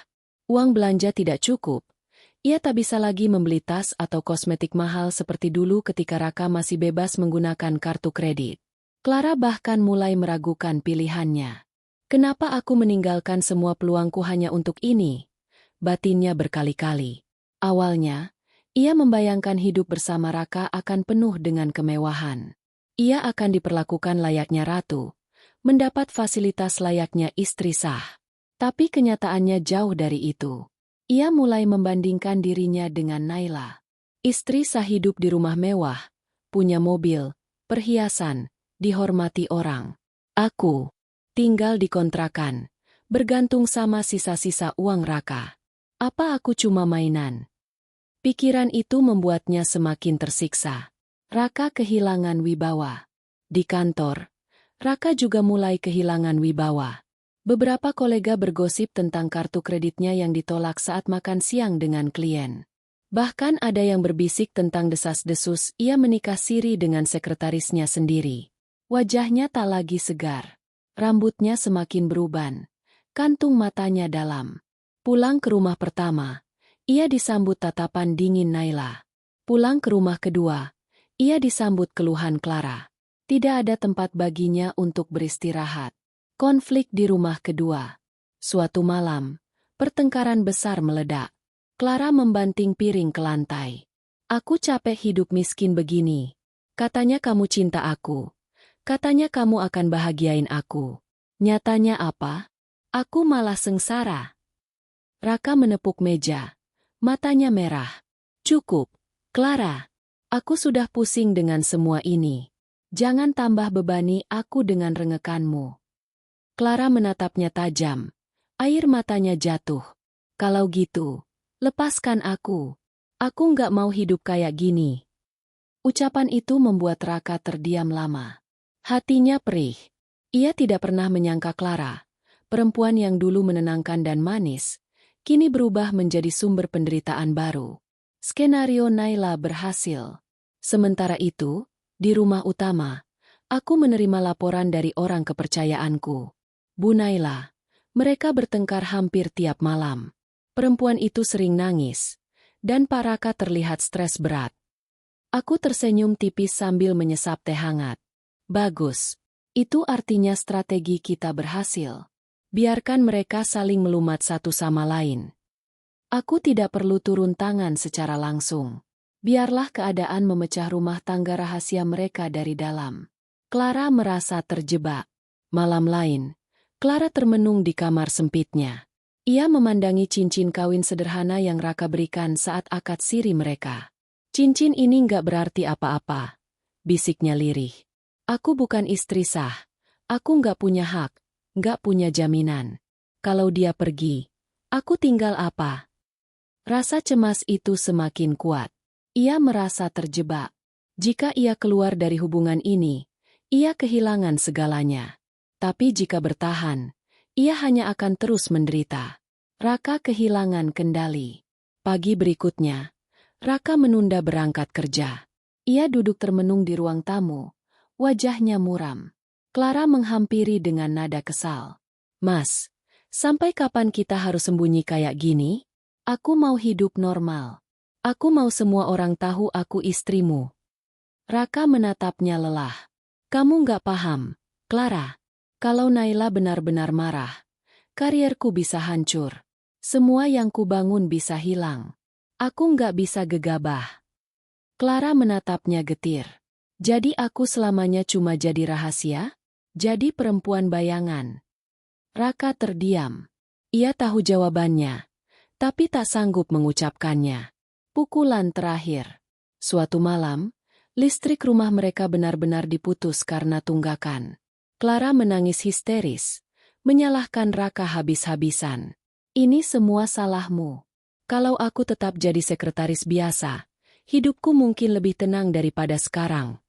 Uang belanja tidak cukup. Ia tak bisa lagi membeli tas atau kosmetik mahal seperti dulu ketika Raka masih bebas menggunakan kartu kredit. Clara bahkan mulai meragukan pilihannya. Kenapa aku meninggalkan semua peluangku hanya untuk ini? Batinnya berkali-kali. Awalnya, ia membayangkan hidup bersama Raka akan penuh dengan kemewahan. Ia akan diperlakukan layaknya ratu, mendapat fasilitas layaknya istri sah. Tapi kenyataannya jauh dari itu. Ia mulai membandingkan dirinya dengan Naila. Istri sah hidup di rumah mewah, punya mobil, perhiasan, dihormati orang. Aku tinggal di kontrakan, bergantung sama sisa-sisa uang Raka. Apa aku cuma mainan? Pikiran itu membuatnya semakin tersiksa. Raka kehilangan wibawa. Di kantor, Raka juga mulai kehilangan wibawa. Beberapa kolega bergosip tentang kartu kreditnya yang ditolak saat makan siang dengan klien. Bahkan ada yang berbisik tentang desas-desus ia menikah siri dengan sekretarisnya sendiri. Wajahnya tak lagi segar. Rambutnya semakin beruban. Kantung matanya dalam. Pulang ke rumah pertama, ia disambut tatapan dingin Naila. Pulang ke rumah kedua, ia disambut keluhan Clara. Tidak ada tempat baginya untuk beristirahat. Konflik di rumah kedua. Suatu malam, pertengkaran besar meledak. Clara membanting piring ke lantai. Aku capek hidup miskin begini. Katanya kamu cinta aku. Katanya kamu akan bahagiain aku. Nyatanya apa? Aku malah sengsara. Raka menepuk meja. Matanya merah. Cukup, Clara. Aku sudah pusing dengan semua ini. Jangan tambah bebani aku dengan rengekanmu. Clara menatapnya tajam. Air matanya jatuh. Kalau gitu, lepaskan aku. Aku nggak mau hidup kayak gini. Ucapan itu membuat Raka terdiam lama. Hatinya perih. Ia tidak pernah menyangka Clara, perempuan yang dulu menenangkan dan manis, kini berubah menjadi sumber penderitaan baru. Skenario Naila berhasil. Sementara itu, di rumah utama, aku menerima laporan dari orang kepercayaanku. Bu Naila, mereka bertengkar hampir tiap malam. Perempuan itu sering nangis, dan Pak Raka terlihat stres berat. Aku tersenyum tipis sambil menyesap teh hangat. Bagus. Itu artinya strategi kita berhasil. Biarkan mereka saling melumat satu sama lain. Aku tidak perlu turun tangan secara langsung. Biarlah keadaan memecah rumah tangga rahasia mereka dari dalam. Clara merasa terjebak. Malam lain, Clara termenung di kamar sempitnya. Ia memandangi cincin kawin sederhana yang Raka berikan saat akad siri mereka. Cincin ini nggak berarti apa-apa, bisiknya lirih. Aku bukan istri sah. Aku nggak punya hak, nggak punya jaminan. Kalau dia pergi, aku tinggal apa? Rasa cemas itu semakin kuat. Ia merasa terjebak. Jika ia keluar dari hubungan ini, ia kehilangan segalanya. Tapi jika bertahan, ia hanya akan terus menderita. Raka kehilangan kendali. Pagi berikutnya, Raka menunda berangkat kerja. Ia duduk termenung di ruang tamu. Wajahnya muram. Clara menghampiri dengan nada kesal. Mas, Sampai kapan kita harus sembunyi kayak gini? Aku mau hidup normal. Aku mau semua orang tahu aku istrimu. Raka menatapnya lelah. Kamu nggak paham, Clara. Kalau Naila benar-benar marah, karierku bisa hancur. Semua yang kubangun bisa hilang. Aku nggak bisa gegabah. Clara menatapnya getir. Jadi aku selamanya cuma jadi rahasia? Jadi perempuan bayangan? Raka terdiam. Ia tahu jawabannya, tapi tak sanggup mengucapkannya. Pukulan terakhir. Suatu malam, listrik rumah mereka benar-benar diputus karena tunggakan. Clara menangis histeris, menyalahkan Raka habis-habisan. Ini semua salahmu. Kalau aku tetap jadi sekretaris biasa, hidupku mungkin lebih tenang daripada sekarang.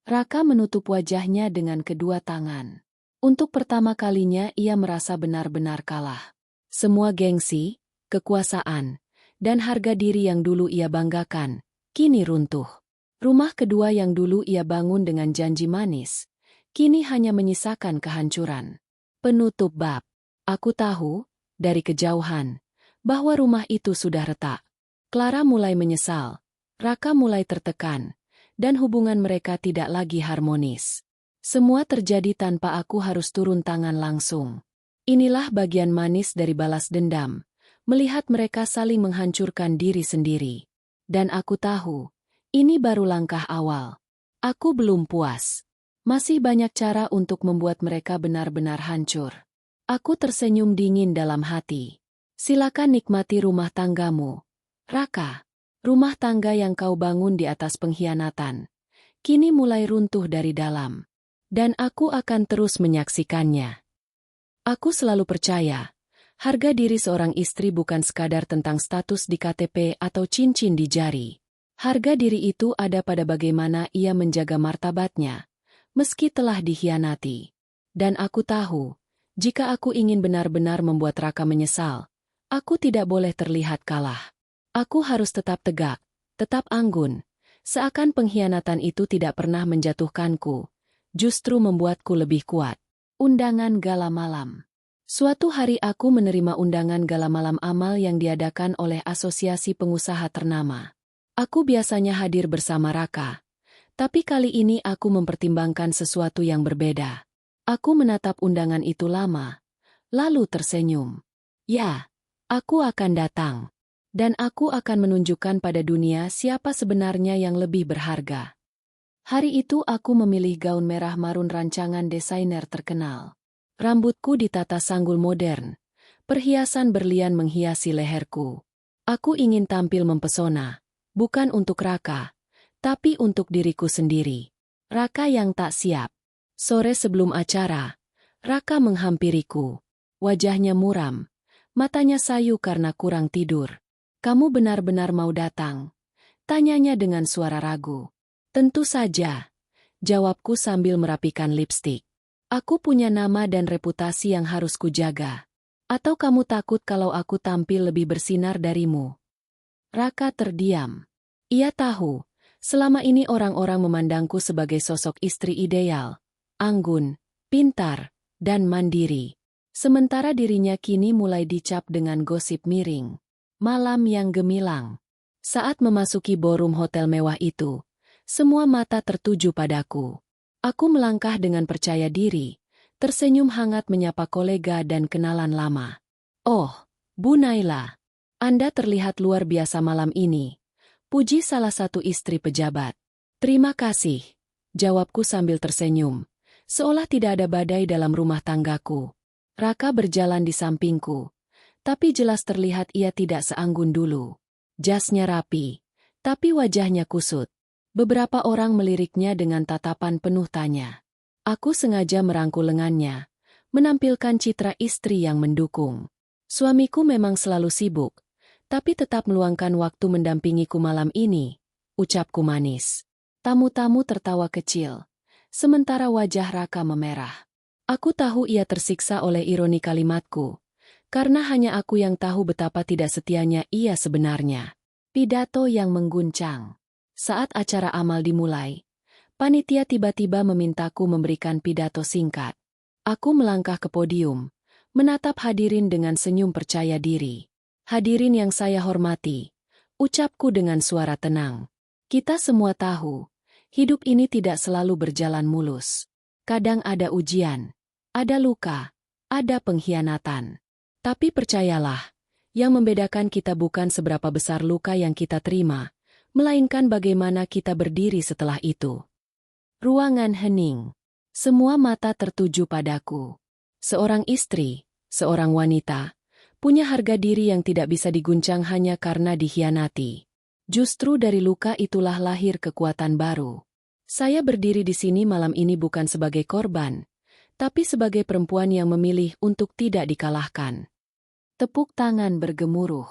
Raka menutup wajahnya dengan kedua tangan. Untuk pertama kalinya ia merasa benar-benar kalah. Semua gengsi, kekuasaan, dan harga diri yang dulu ia banggakan, kini runtuh. Rumah kedua yang dulu ia bangun dengan janji manis, kini hanya menyisakan kehancuran. Penutup bab. Aku tahu, dari kejauhan, bahwa rumah itu sudah retak. Clara mulai menyesal, Raka mulai tertekan, dan hubungan mereka tidak lagi harmonis. Semua terjadi tanpa aku harus turun tangan langsung. Inilah bagian manis dari balas dendam, melihat mereka saling menghancurkan diri sendiri. Dan aku tahu, ini baru langkah awal. Aku belum puas. Masih banyak cara untuk membuat mereka benar-benar hancur. Aku tersenyum dingin dalam hati. Silakan nikmati rumah tanggamu, Raka. Rumah tangga yang kau bangun di atas pengkhianatan, kini mulai runtuh dari dalam. Dan aku akan terus menyaksikannya. Aku selalu percaya, harga diri seorang istri bukan sekadar tentang status di KTP atau cincin di jari. Harga diri itu ada pada bagaimana ia menjaga martabatnya, meski telah dikhianati. Dan aku tahu, jika aku ingin benar-benar membuat Raka menyesal, aku tidak boleh terlihat kalah. Aku harus tetap tegak, tetap anggun, seakan pengkhianatan itu tidak pernah menjatuhkanku. Justru membuatku lebih kuat. Undangan gala malam. Suatu hari aku menerima undangan gala malam amal yang diadakan oleh asosiasi pengusaha ternama. Aku biasanya hadir bersama Raka, tapi kali ini aku mempertimbangkan sesuatu yang berbeda. Aku menatap undangan itu lama, lalu tersenyum. Ya, aku akan datang. Dan aku akan menunjukkan pada dunia siapa sebenarnya yang lebih berharga. Hari itu aku memilih gaun merah marun rancangan desainer terkenal. Rambutku ditata sanggul modern. Perhiasan berlian menghiasi leherku. Aku ingin tampil mempesona, bukan untuk Raka, tapi untuk diriku sendiri. Raka yang tak siap. Sore sebelum acara, Raka menghampiriku. Wajahnya muram, matanya sayu karena kurang tidur. Kamu benar-benar mau datang? Tanyanya dengan suara ragu. Tentu saja, jawabku sambil merapikan lipstik. Aku punya nama dan reputasi yang harus kujaga. Atau kamu takut kalau aku tampil lebih bersinar darimu? Raka terdiam. Ia tahu, selama ini orang-orang memandangku sebagai sosok istri ideal, anggun, pintar, dan mandiri. Sementara dirinya kini mulai dicap dengan gosip miring. Malam yang gemilang. Saat memasuki ballroom hotel mewah itu, semua mata tertuju padaku. Aku melangkah dengan percaya diri, tersenyum hangat menyapa kolega dan kenalan lama. Oh, Bu Naila, Anda terlihat luar biasa malam ini. Puji salah satu istri pejabat. Terima kasih, jawabku sambil tersenyum, seolah tidak ada badai dalam rumah tanggaku. Raka berjalan di sampingku, tapi jelas terlihat ia tidak seanggun dulu. Jasnya rapi, tapi wajahnya kusut. Beberapa orang meliriknya dengan tatapan penuh tanya. Aku sengaja merangkul lengannya, menampilkan citra istri yang mendukung. Suamiku memang selalu sibuk, tapi tetap meluangkan waktu mendampingiku malam ini, ucapku manis. Tamu-tamu tertawa kecil, sementara wajah Raka memerah. Aku tahu ia tersiksa oleh ironi kalimatku, karena hanya aku yang tahu betapa tidak setianya ia sebenarnya. Pidato yang mengguncang. Saat acara amal dimulai, panitia tiba-tiba memintaku memberikan pidato singkat. Aku melangkah ke podium, menatap hadirin dengan senyum percaya diri. Hadirin yang saya hormati, ucapku dengan suara tenang. Kita semua tahu, hidup ini tidak selalu berjalan mulus. Kadang ada ujian, ada luka, ada pengkhianatan. Tapi percayalah, yang membedakan kita bukan seberapa besar luka yang kita terima, melainkan bagaimana kita berdiri setelah itu. Ruangan hening. Semua mata tertuju padaku. Seorang istri, seorang wanita, punya harga diri yang tidak bisa diguncang hanya karena dikhianati. Justru dari luka itulah lahir kekuatan baru. Saya berdiri di sini malam ini bukan sebagai korban, tapi sebagai perempuan yang memilih untuk tidak dikalahkan. Tepuk tangan bergemuruh.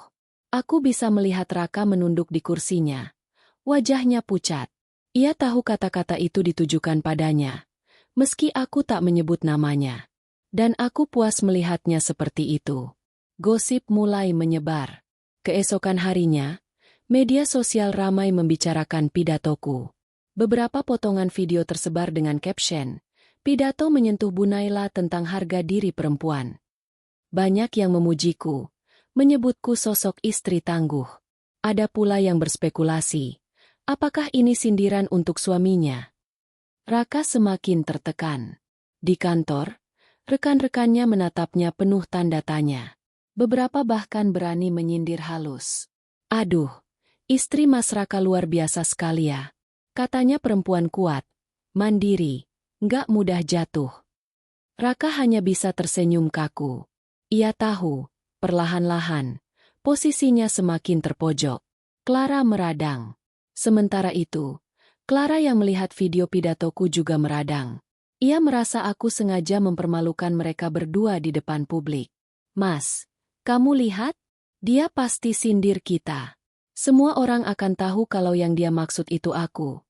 Aku bisa melihat Raka menunduk di kursinya. Wajahnya pucat. Ia tahu kata-kata itu ditujukan padanya, meski aku tak menyebut namanya. Dan aku puas melihatnya seperti itu. Gosip mulai menyebar. Keesokan harinya, media sosial ramai membicarakan pidatoku. Beberapa potongan video tersebar dengan caption, "Pidato menyentuh Bu Naila tentang harga diri perempuan." Banyak yang memujiku, menyebutku sosok istri tangguh. Ada pula yang berspekulasi, apakah ini sindiran untuk suaminya? Raka semakin tertekan. Di kantor, rekan-rekannya menatapnya penuh tanda tanya. Beberapa bahkan berani menyindir halus. "Aduh, istri Mas Raka luar biasa sekali ya. Katanya perempuan kuat, mandiri, nggak mudah jatuh." Raka hanya bisa tersenyum kaku. Ia tahu, perlahan-lahan, posisinya semakin terpojok. Clara meradang. Sementara itu, Clara yang melihat video pidatoku juga meradang. Ia merasa aku sengaja mempermalukan mereka berdua di depan publik. "Mas, kamu lihat? Dia pasti sindir kita. Semua orang akan tahu kalau yang dia maksud itu aku,"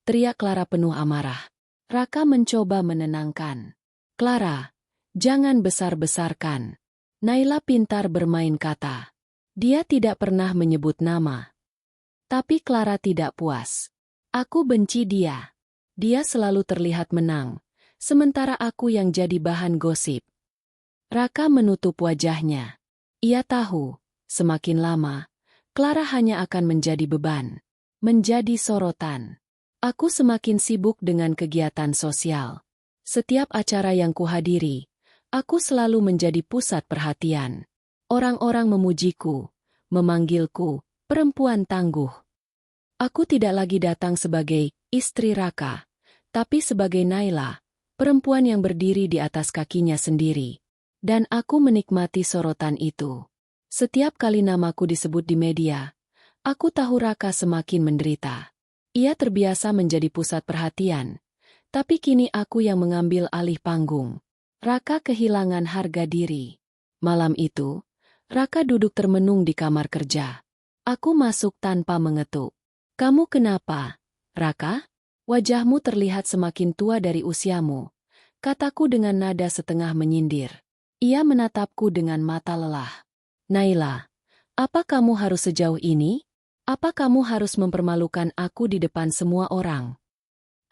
teriak Clara penuh amarah. Raka mencoba menenangkan. "Clara, jangan besar-besarkan. Naila pintar bermain kata. Dia tidak pernah menyebut nama." Tapi Clara tidak puas. "Aku benci dia. Dia selalu terlihat menang, sementara aku yang jadi bahan gosip." Raka menutup wajahnya. Ia tahu, semakin lama, Clara hanya akan menjadi beban, menjadi sorotan. Aku semakin sibuk dengan kegiatan sosial. Setiap acara yang kuhadiri, aku selalu menjadi pusat perhatian. Orang-orang memujiku, memanggilku perempuan tangguh. Aku tidak lagi datang sebagai istri Raka, tapi sebagai Naila, perempuan yang berdiri di atas kakinya sendiri. Dan aku menikmati sorotan itu. Setiap kali namaku disebut di media, aku tahu Raka semakin menderita. Ia terbiasa menjadi pusat perhatian, tapi kini aku yang mengambil alih panggung. Raka kehilangan harga diri. Malam itu, Raka duduk termenung di kamar kerja. Aku masuk tanpa mengetuk. "Kamu kenapa, Raka? Wajahmu terlihat semakin tua dari usiamu," kataku dengan nada setengah menyindir. Ia menatapku dengan mata lelah. "Naila, apa kamu harus sejauh ini? Apa kamu harus mempermalukan aku di depan semua orang?"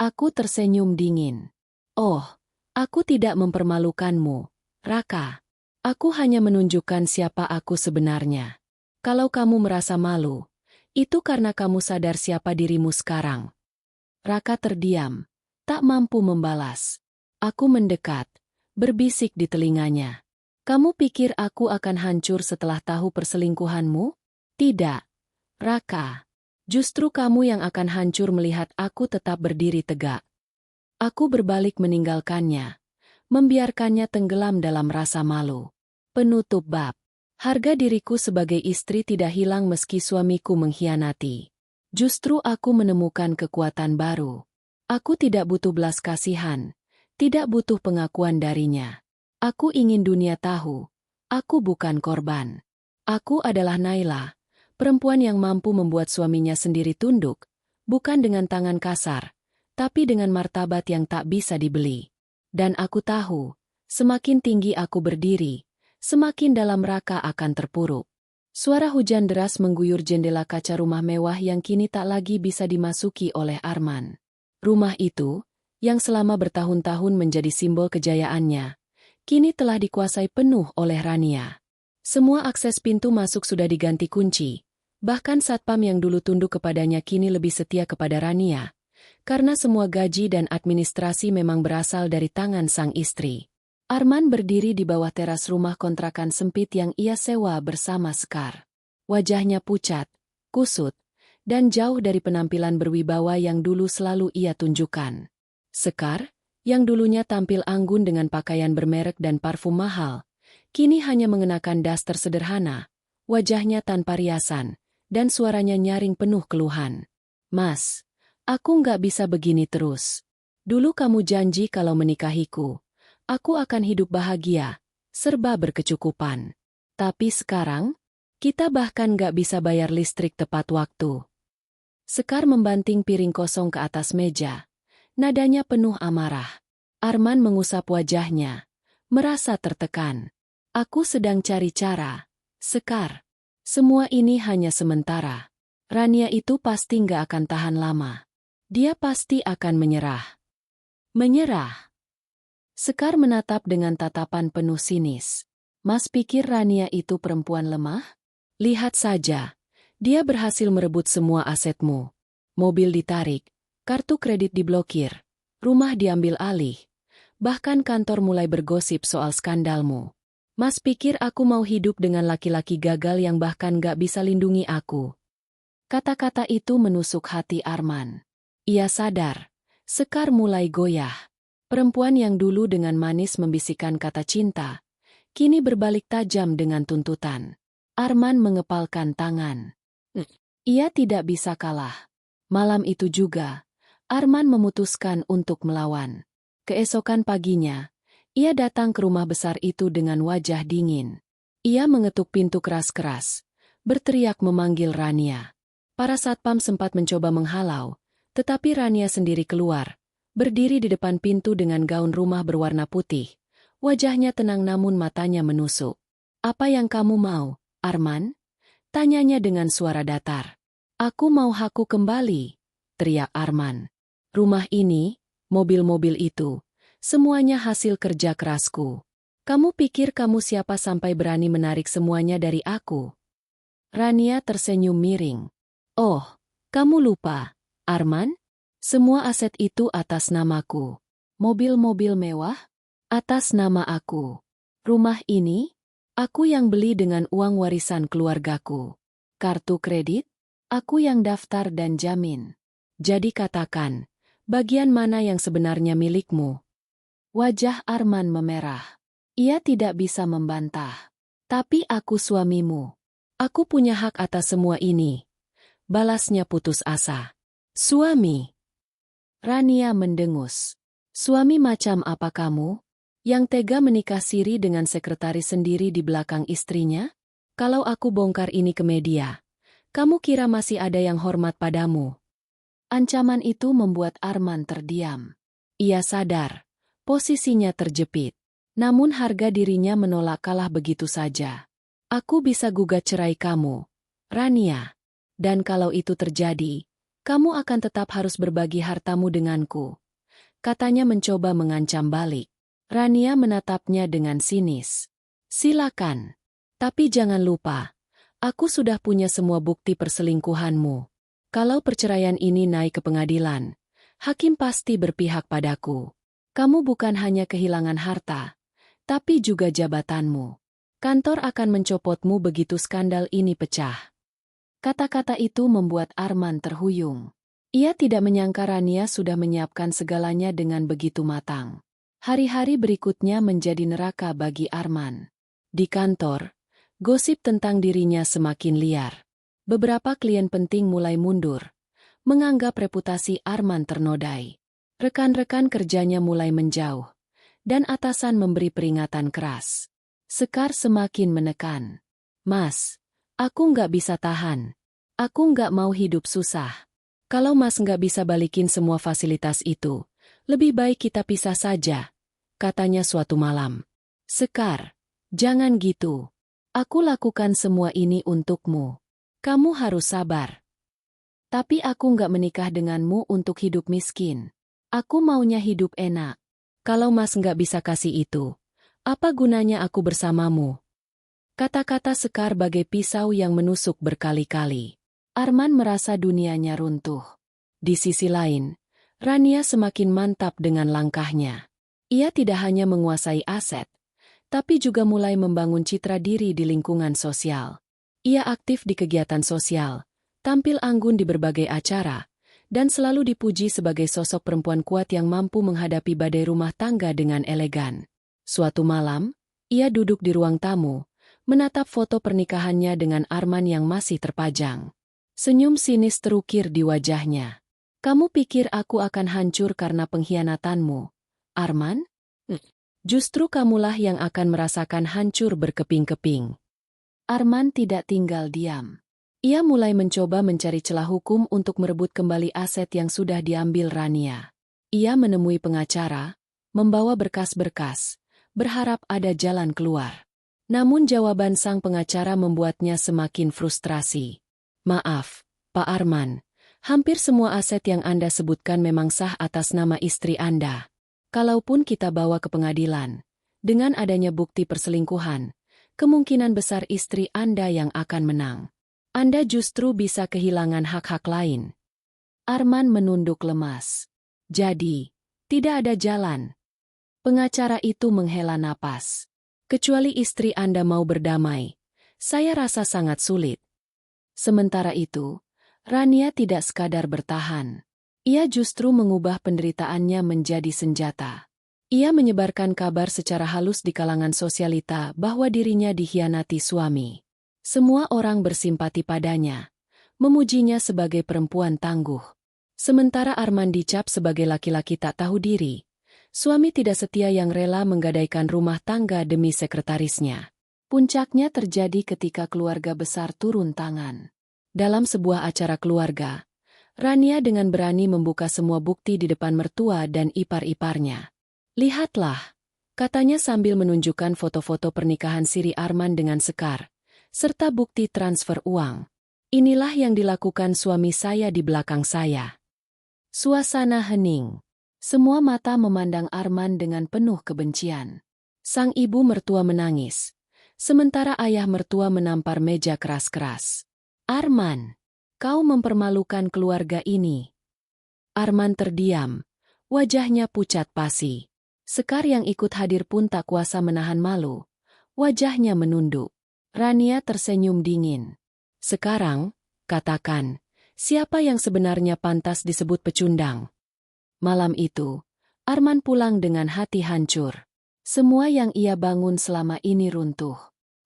Aku tersenyum dingin. "Oh, aku tidak mempermalukanmu, Raka. Aku hanya menunjukkan siapa aku sebenarnya. Kalau kamu merasa malu, itu karena kamu sadar siapa dirimu sekarang." Raka terdiam, tak mampu membalas. Aku mendekat, berbisik di telinganya. "Kamu pikir aku akan hancur setelah tahu perselingkuhanmu? Tidak, Raka. Justru kamu yang akan hancur melihat aku tetap berdiri tegak." Aku berbalik meninggalkannya, membiarkannya tenggelam dalam rasa malu. Penutup bab. Harga diriku sebagai istri tidak hilang meski suamiku mengkhianati. Justru aku menemukan kekuatan baru. Aku tidak butuh belas kasihan, tidak butuh pengakuan darinya. Aku ingin dunia tahu, aku bukan korban. Aku adalah Naila, perempuan yang mampu membuat suaminya sendiri tunduk, bukan dengan tangan kasar, tapi dengan martabat yang tak bisa dibeli. Dan aku tahu, semakin tinggi aku berdiri, semakin dalam Raka akan terpuruk. Suara hujan deras mengguyur jendela kaca rumah mewah yang kini tak lagi bisa dimasuki oleh Arman. Rumah itu, yang selama bertahun-tahun menjadi simbol kejayaannya, kini telah dikuasai penuh oleh Rania. Semua akses pintu masuk sudah diganti kunci, bahkan satpam yang dulu tunduk kepadanya kini lebih setia kepada Rania, karena semua gaji dan administrasi memang berasal dari tangan sang istri. Arman berdiri di bawah teras rumah kontrakan sempit yang ia sewa bersama Sekar. Wajahnya pucat, kusut, dan jauh dari penampilan berwibawa yang dulu selalu ia tunjukkan. Sekar, yang dulunya tampil anggun dengan pakaian bermerek dan parfum mahal, kini hanya mengenakan daster sederhana, wajahnya tanpa riasan, dan suaranya nyaring penuh keluhan. "Mas, aku nggak bisa begini terus. Dulu kamu janji kalau menikahiku, aku akan hidup bahagia, serba berkecukupan. Tapi sekarang, kita bahkan nggak bisa bayar listrik tepat waktu." Sekar membanting piring kosong ke atas meja. Nadanya penuh amarah. Arman mengusap wajahnya, merasa tertekan. "Aku sedang cari cara, Sekar. Semua ini hanya sementara. Rania itu pasti nggak akan tahan lama. Dia pasti akan menyerah." "Menyerah?" Sekar menatap dengan tatapan penuh sinis. "Mas pikir Rania itu perempuan lemah? Lihat saja, dia berhasil merebut semua asetmu. Mobil ditarik, kartu kredit diblokir, rumah diambil alih, bahkan kantor mulai bergosip soal skandalmu. Mas pikir aku mau hidup dengan laki-laki gagal yang bahkan gak bisa lindungi aku?" Kata-kata itu menusuk hati Arman. Ia sadar, Sekar mulai goyah. Perempuan yang dulu dengan manis membisikkan kata cinta, kini berbalik tajam dengan tuntutan. Arman mengepalkan tangan. Ia tidak bisa kalah. Malam itu juga, Arman memutuskan untuk melawan. Keesokan paginya, ia datang ke rumah besar itu dengan wajah dingin. Ia mengetuk pintu keras-keras, berteriak memanggil Rania. Para satpam sempat mencoba menghalau, tetapi Rania sendiri keluar, berdiri di depan pintu dengan gaun rumah berwarna putih. Wajahnya tenang namun matanya menusuk. "Apa yang kamu mau, Arman?" tanyanya dengan suara datar. "Aku mau hakku kembali," teriak Arman. "Rumah ini, mobil-mobil itu, semuanya hasil kerja kerasku. Kamu pikir kamu siapa sampai berani menarik semuanya dari aku?" Rania tersenyum miring. "Oh, kamu lupa, Arman? Semua aset itu atas namaku. Mobil-mobil mewah? Atas nama aku. Rumah ini? Aku yang beli dengan uang warisan keluargaku. Kartu kredit? Aku yang daftar dan jamin. Jadi katakan, bagian mana yang sebenarnya milikmu?" Wajah Arman memerah. Ia tidak bisa membantah. "Tapi aku suamimu. Aku punya hak atas semua ini," balasnya putus asa. "Suami?" Rania mendengus. "Suami macam apa kamu? Yang tega menikah siri dengan sekretaris sendiri di belakang istrinya? Kalau aku bongkar ini ke media, kamu kira masih ada yang hormat padamu?" Ancaman itu membuat Arman terdiam. Ia sadar, posisinya terjepit. Namun harga dirinya menolak kalah begitu saja. "Aku bisa gugat cerai kamu, Rania. Dan kalau itu terjadi, kamu akan tetap harus berbagi hartamu denganku," katanya mencoba mengancam balik. Rania menatapnya dengan sinis. "Silakan. Tapi jangan lupa, aku sudah punya semua bukti perselingkuhanmu. Kalau perceraian ini naik ke pengadilan, hakim pasti berpihak padaku. Kamu bukan hanya kehilangan harta, tapi juga jabatanmu. Kantor akan mencopotmu begitu skandal ini pecah." Kata-kata itu membuat Arman terhuyung. Ia tidak menyangka Rania sudah menyiapkan segalanya dengan begitu matang. Hari-hari berikutnya menjadi neraka bagi Arman. Di kantor, gosip tentang dirinya semakin liar. Beberapa klien penting mulai mundur, menganggap reputasi Arman ternodai. Rekan-rekan kerjanya mulai menjauh, dan atasan memberi peringatan keras. Sekar semakin menekan. "Mas, aku nggak bisa tahan. Aku nggak mau hidup susah. Kalau Mas nggak bisa balikin semua fasilitas itu, lebih baik kita pisah saja," katanya suatu malam. "Sekar, jangan gitu. Aku lakukan semua ini untukmu. Kamu harus sabar. Tapi aku nggak menikah denganmu untuk hidup miskin. Aku maunya hidup enak. Kalau Mas nggak bisa kasih itu, Apa gunanya aku bersamamu? Kata-kata Sekar bagai pisau yang menusuk berkali-kali. Arman merasa dunianya runtuh. Di sisi lain, Rania semakin mantap dengan langkahnya. Ia tidak hanya menguasai aset, tapi juga mulai membangun citra diri di lingkungan sosial. Ia aktif di kegiatan sosial, tampil anggun di berbagai acara, dan selalu dipuji sebagai sosok perempuan kuat yang mampu menghadapi badai rumah tangga dengan elegan. Suatu malam, ia duduk di ruang tamu, menatap foto pernikahannya dengan Arman yang masih terpajang. Senyum sinis terukir di wajahnya. Kamu pikir aku akan hancur karena pengkhianatanmu, Arman? Justru kamulah yang akan merasakan hancur berkeping-keping. Arman tidak tinggal diam. Ia mulai mencoba mencari celah hukum untuk merebut kembali aset yang sudah diambil Rania. Ia menemui pengacara, membawa berkas-berkas, berharap ada jalan keluar. Namun jawaban sang pengacara membuatnya semakin frustrasi. Maaf, Pak Arman, hampir semua aset yang Anda sebutkan memang sah atas nama istri Anda. Kalaupun kita bawa ke pengadilan, dengan adanya bukti perselingkuhan, kemungkinan besar istri Anda yang akan menang. Anda justru bisa kehilangan hak-hak lain. Arman menunduk lemas. Jadi, tidak ada jalan. Pengacara itu menghela napas. Kecuali istri Anda mau berdamai, saya rasa sangat sulit. Sementara itu, Rania tidak sekadar bertahan. Ia justru mengubah penderitaannya menjadi senjata. Ia menyebarkan kabar secara halus di kalangan sosialita bahwa dirinya dikhianati suami. Semua orang bersimpati padanya, memujinya sebagai perempuan tangguh. Sementara Arman dicap sebagai laki-laki tak tahu diri, suami tidak setia yang rela menggadaikan rumah tangga demi sekretarisnya. Puncaknya terjadi ketika keluarga besar turun tangan. Dalam sebuah acara keluarga, Rania dengan berani membuka semua bukti di depan mertua dan ipar-iparnya. Lihatlah, katanya sambil menunjukkan foto-foto pernikahan siri Arman dengan Sekar, serta bukti transfer uang. Inilah yang dilakukan suami saya di belakang saya. Suasana hening. Semua mata memandang Arman dengan penuh kebencian. Sang ibu mertua menangis, sementara ayah mertua menampar meja keras-keras. Arman, kau mempermalukan keluarga ini. Arman terdiam, wajahnya pucat pasi. Sekar yang ikut hadir pun tak kuasa menahan malu. Wajahnya menunduk. Rania tersenyum dingin. Sekarang, katakan, siapa yang sebenarnya pantas disebut pecundang? Malam itu, Arman pulang dengan hati hancur. Semua yang ia bangun selama ini runtuh.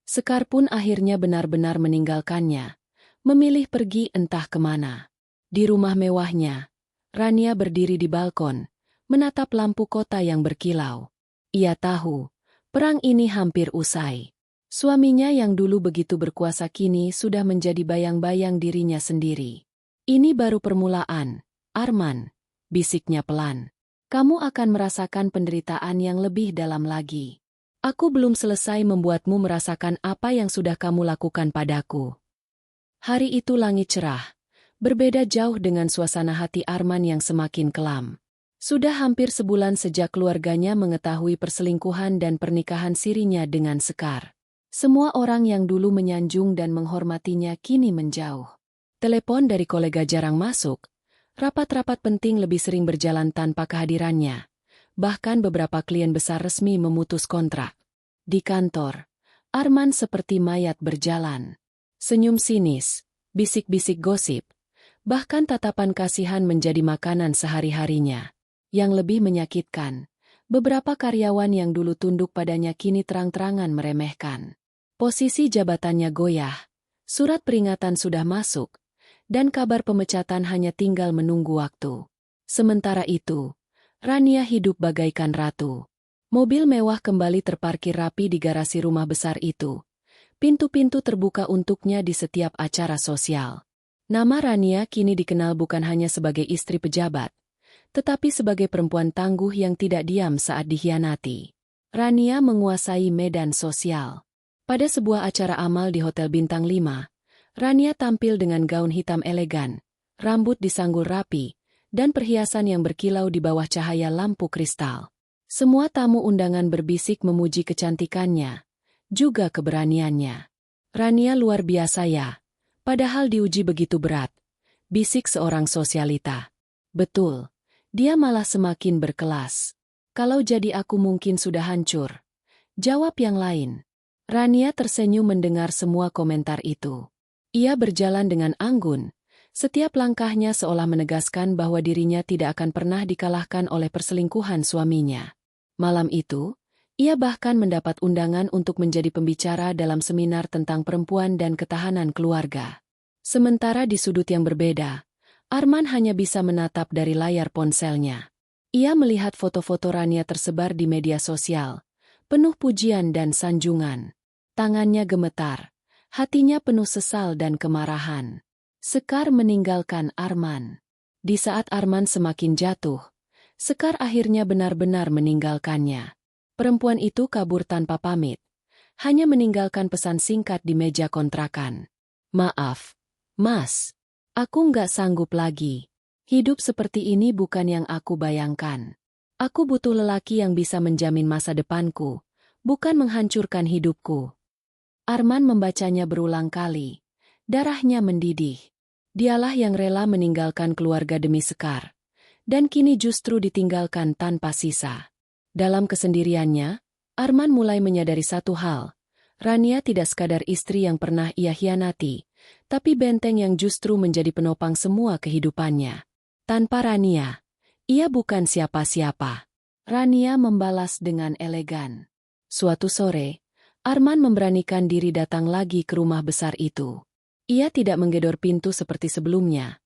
Sekar pun akhirnya benar-benar meninggalkannya, memilih pergi entah kemana. Di rumah mewahnya, Rania berdiri di balkon, menatap lampu kota yang berkilau. Ia tahu, perang ini hampir usai. Suaminya yang dulu begitu berkuasa kini sudah menjadi bayang-bayang dirinya sendiri. Ini baru permulaan, Arman, bisiknya pelan. Kamu akan merasakan penderitaan yang lebih dalam lagi. Aku belum selesai membuatmu merasakan apa yang sudah kamu lakukan padaku. Hari itu langit cerah, berbeda jauh dengan suasana hati Arman yang semakin kelam. Sudah hampir sebulan sejak keluarganya mengetahui perselingkuhan dan pernikahan sirinya dengan Sekar. Semua orang yang dulu menyanjung dan menghormatinya kini menjauh. Telepon dari kolega jarang masuk, rapat-rapat penting lebih sering berjalan tanpa kehadirannya. Bahkan beberapa klien besar resmi memutus kontrak. Di kantor, Arman seperti mayat berjalan. Senyum sinis, bisik-bisik gosip, bahkan tatapan kasihan menjadi makanan sehari-harinya. Yang lebih menyakitkan, beberapa karyawan yang dulu tunduk padanya kini terang-terangan meremehkan. Posisi jabatannya goyah, surat peringatan sudah masuk, dan kabar pemecatan hanya tinggal menunggu waktu. Sementara itu, Rania hidup bagaikan ratu. Mobil mewah kembali terparkir rapi di garasi rumah besar itu. Pintu-pintu terbuka untuknya di setiap acara sosial. Nama Rania kini dikenal bukan hanya sebagai istri pejabat, tetapi sebagai perempuan tangguh yang tidak diam saat dikhianati. Rania menguasai medan sosial. Pada sebuah acara amal di Hotel Bintang 5, Rania tampil dengan gaun hitam elegan, rambut disanggul rapi, dan perhiasan yang berkilau di bawah cahaya lampu kristal. Semua tamu undangan berbisik memuji kecantikannya, juga keberaniannya. Rania luar biasa ya, padahal diuji begitu berat, bisik seorang sosialita. Betul, dia malah semakin berkelas. Kalau jadi aku mungkin sudah hancur. Jawab yang lain. Rania tersenyum mendengar semua komentar itu. Ia berjalan dengan anggun. Setiap langkahnya seolah menegaskan bahwa dirinya tidak akan pernah dikalahkan oleh perselingkuhan suaminya. Malam itu, ia bahkan mendapat undangan untuk menjadi pembicara dalam seminar tentang perempuan dan ketahanan keluarga. Sementara di sudut yang berbeda, Arman hanya bisa menatap dari layar ponselnya. Ia melihat foto-foto Rania tersebar di media sosial, penuh pujian dan sanjungan. Tangannya gemetar, hatinya penuh sesal dan kemarahan. Sekar meninggalkan Arman. Di saat Arman semakin jatuh, Sekar akhirnya benar-benar meninggalkannya. Perempuan itu kabur tanpa pamit, hanya meninggalkan pesan singkat di meja kontrakan. Maaf, Mas. Aku nggak sanggup lagi. Hidup seperti ini bukan yang aku bayangkan. Aku butuh lelaki yang bisa menjamin masa depanku, bukan menghancurkan hidupku. Arman membacanya berulang kali. Darahnya mendidih. Dialah yang rela meninggalkan keluarga demi Sekar. Dan kini justru ditinggalkan tanpa sisa. Dalam kesendiriannya, Arman mulai menyadari satu hal. Rania tidak sekadar istri yang pernah ia hianati, tapi benteng yang justru menjadi penopang semua kehidupannya. Tanpa Rania, ia bukan siapa-siapa. Rania membalas dengan elegan. Suatu sore, Arman memberanikan diri datang lagi ke rumah besar itu. Ia tidak menggedor pintu seperti sebelumnya.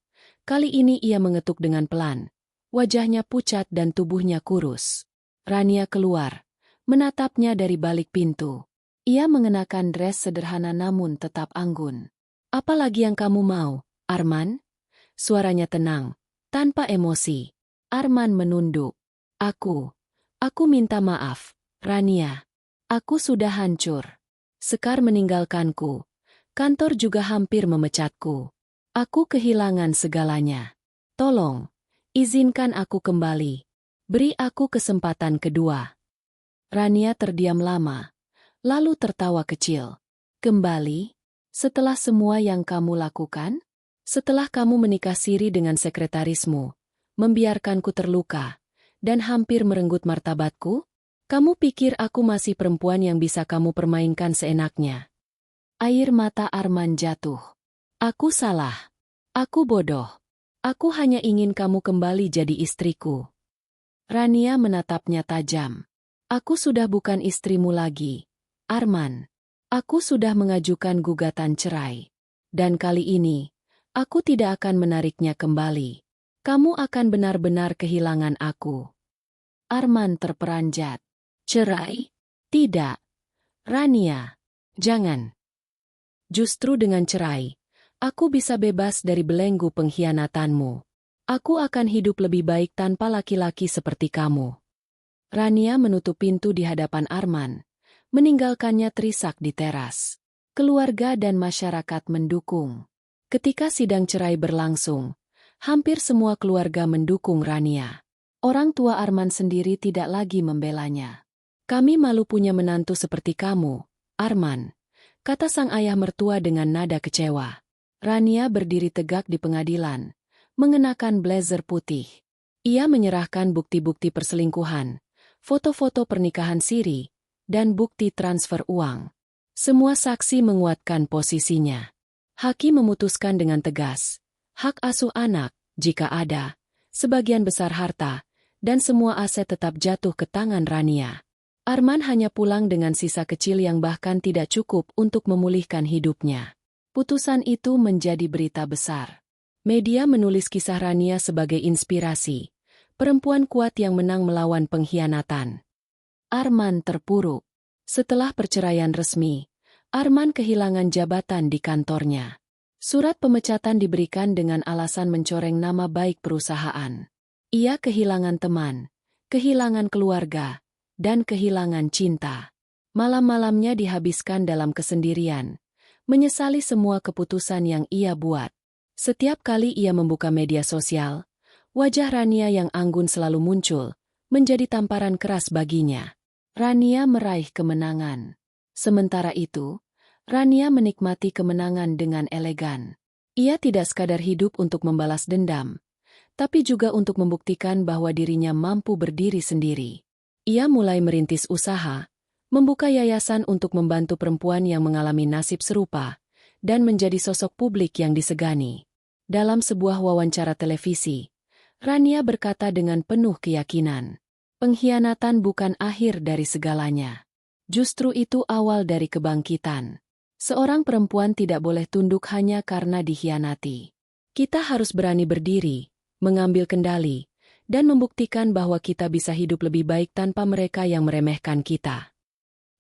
Kali ini ia mengetuk dengan pelan. Wajahnya pucat dan tubuhnya kurus. Rania keluar, menatapnya dari balik pintu. Ia mengenakan dress sederhana namun tetap anggun. Apalagi yang kamu mau, Arman? Suaranya tenang, tanpa emosi. Arman menunduk. Aku minta maaf, Rania. Aku sudah hancur. Sekar meninggalkanku. Kantor juga hampir memecatku. Aku kehilangan segalanya. Tolong, izinkan aku kembali. Beri aku kesempatan kedua. Rania terdiam lama, lalu tertawa kecil. Kembali? Setelah semua yang kamu lakukan? Setelah kamu menikah siri dengan sekretarismu, membiarkanku terluka, dan hampir merenggut martabatku? Kamu pikir aku masih perempuan yang bisa kamu permainkan seenaknya? Air mata Arman jatuh. Aku salah. Aku bodoh. Aku hanya ingin kamu kembali jadi istriku. Rania menatapnya tajam. Aku sudah bukan istrimu lagi, Arman. Aku sudah mengajukan gugatan cerai. Dan kali ini, aku tidak akan menariknya kembali. Kamu akan benar-benar kehilangan aku. Arman terperanjat. Cerai? Tidak. Rania, jangan. Justru dengan cerai, aku bisa bebas dari belenggu pengkhianatanmu. Aku akan hidup lebih baik tanpa laki-laki seperti kamu. Rania menutup pintu di hadapan Arman, meninggalkannya terisak di teras. Keluarga dan masyarakat mendukung. Ketika sidang cerai berlangsung, hampir semua keluarga mendukung Rania. Orang tua Arman sendiri tidak lagi membelanya. Kami malu punya menantu seperti kamu, Arman, kata sang ayah mertua dengan nada kecewa. Rania berdiri tegak di pengadilan, mengenakan blazer putih. Ia menyerahkan bukti-bukti perselingkuhan, foto-foto pernikahan siri, dan bukti transfer uang. Semua saksi menguatkan posisinya. Hakim memutuskan dengan tegas, hak asuh anak, jika ada, sebagian besar harta, dan semua aset tetap jatuh ke tangan Rania. Arman hanya pulang dengan sisa kecil yang bahkan tidak cukup untuk memulihkan hidupnya. Putusan itu menjadi berita besar. Media menulis kisah Rania sebagai inspirasi, perempuan kuat yang menang melawan pengkhianatan. Arman terpuruk. Setelah perceraian resmi, Arman kehilangan jabatan di kantornya. Surat pemecatan diberikan dengan alasan mencoreng nama baik perusahaan. Ia kehilangan teman, kehilangan keluarga, dan kehilangan cinta. Malam-malamnya dihabiskan dalam kesendirian, menyesali semua keputusan yang ia buat. Setiap kali ia membuka media sosial, wajah Rania yang anggun selalu muncul, menjadi tamparan keras baginya. Rania meraih kemenangan. Sementara itu, Rania menikmati kemenangan dengan elegan. Ia tidak sekadar hidup untuk membalas dendam, tapi juga untuk membuktikan bahwa dirinya mampu berdiri sendiri. Ia mulai merintis usaha, membuka yayasan untuk membantu perempuan yang mengalami nasib serupa, dan menjadi sosok publik yang disegani. Dalam sebuah wawancara televisi, Rania berkata dengan penuh keyakinan, "Pengkhianatan bukan akhir dari segalanya. Justru itu awal dari kebangkitan. Seorang perempuan tidak boleh tunduk hanya karena dikhianati. Kita harus berani berdiri, mengambil kendali, dan membuktikan bahwa kita bisa hidup lebih baik tanpa mereka yang meremehkan kita."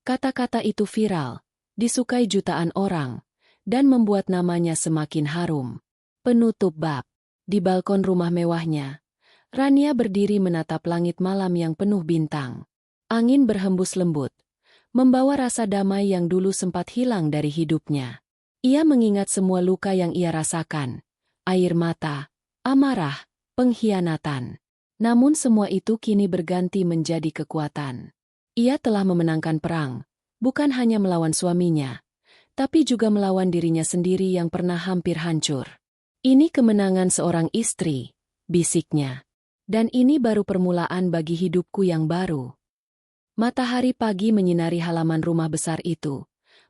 Kata-kata itu viral, disukai jutaan orang, dan membuat namanya semakin harum. Penutup bab. Di balkon rumah mewahnya, Rania berdiri menatap langit malam yang penuh bintang. Angin berhembus lembut, membawa rasa damai yang dulu sempat hilang dari hidupnya. Ia mengingat semua luka yang ia rasakan, air mata, amarah, pengkhianatan. Namun semua itu kini berganti menjadi kekuatan. Ia telah memenangkan perang, bukan hanya melawan suaminya, tapi juga melawan dirinya sendiri yang pernah hampir hancur. "Ini kemenangan seorang istri," bisiknya. "Dan ini baru permulaan bagi hidupku yang baru." Matahari pagi menyinari halaman rumah besar itu,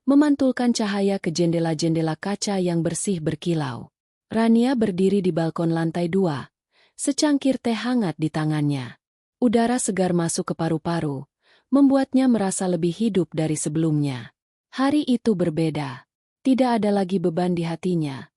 memantulkan cahaya ke jendela-jendela kaca yang bersih berkilau. Rania berdiri di balkon lantai 2, secangkir teh hangat di tangannya. Udara segar masuk ke paru-paru, membuatnya merasa lebih hidup dari sebelumnya. Hari itu berbeda. Tidak ada lagi beban di hatinya.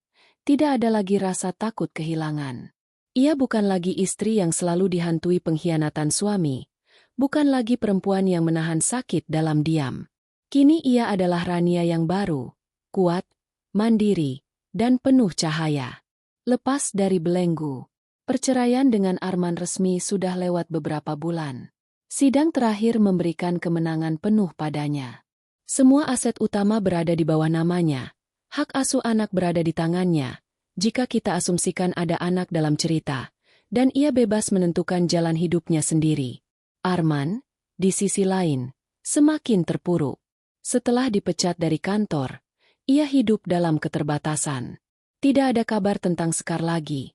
Tidak ada lagi rasa takut kehilangan. Ia bukan lagi istri yang selalu dihantui pengkhianatan suami, bukan lagi perempuan yang menahan sakit dalam diam. Kini ia adalah Rania yang baru, kuat, mandiri, dan penuh cahaya. Lepas dari belenggu, perceraian dengan Arman resmi sudah lewat beberapa bulan. Sidang terakhir memberikan kemenangan penuh padanya. Semua aset utama berada di bawah namanya. Hak asuh anak berada di tangannya, jika kita asumsikan ada anak dalam cerita, dan ia bebas menentukan jalan hidupnya sendiri. Arman, di sisi lain, semakin terpuruk. Setelah dipecat dari kantor, ia hidup dalam keterbatasan. Tidak ada kabar tentang Sekar lagi.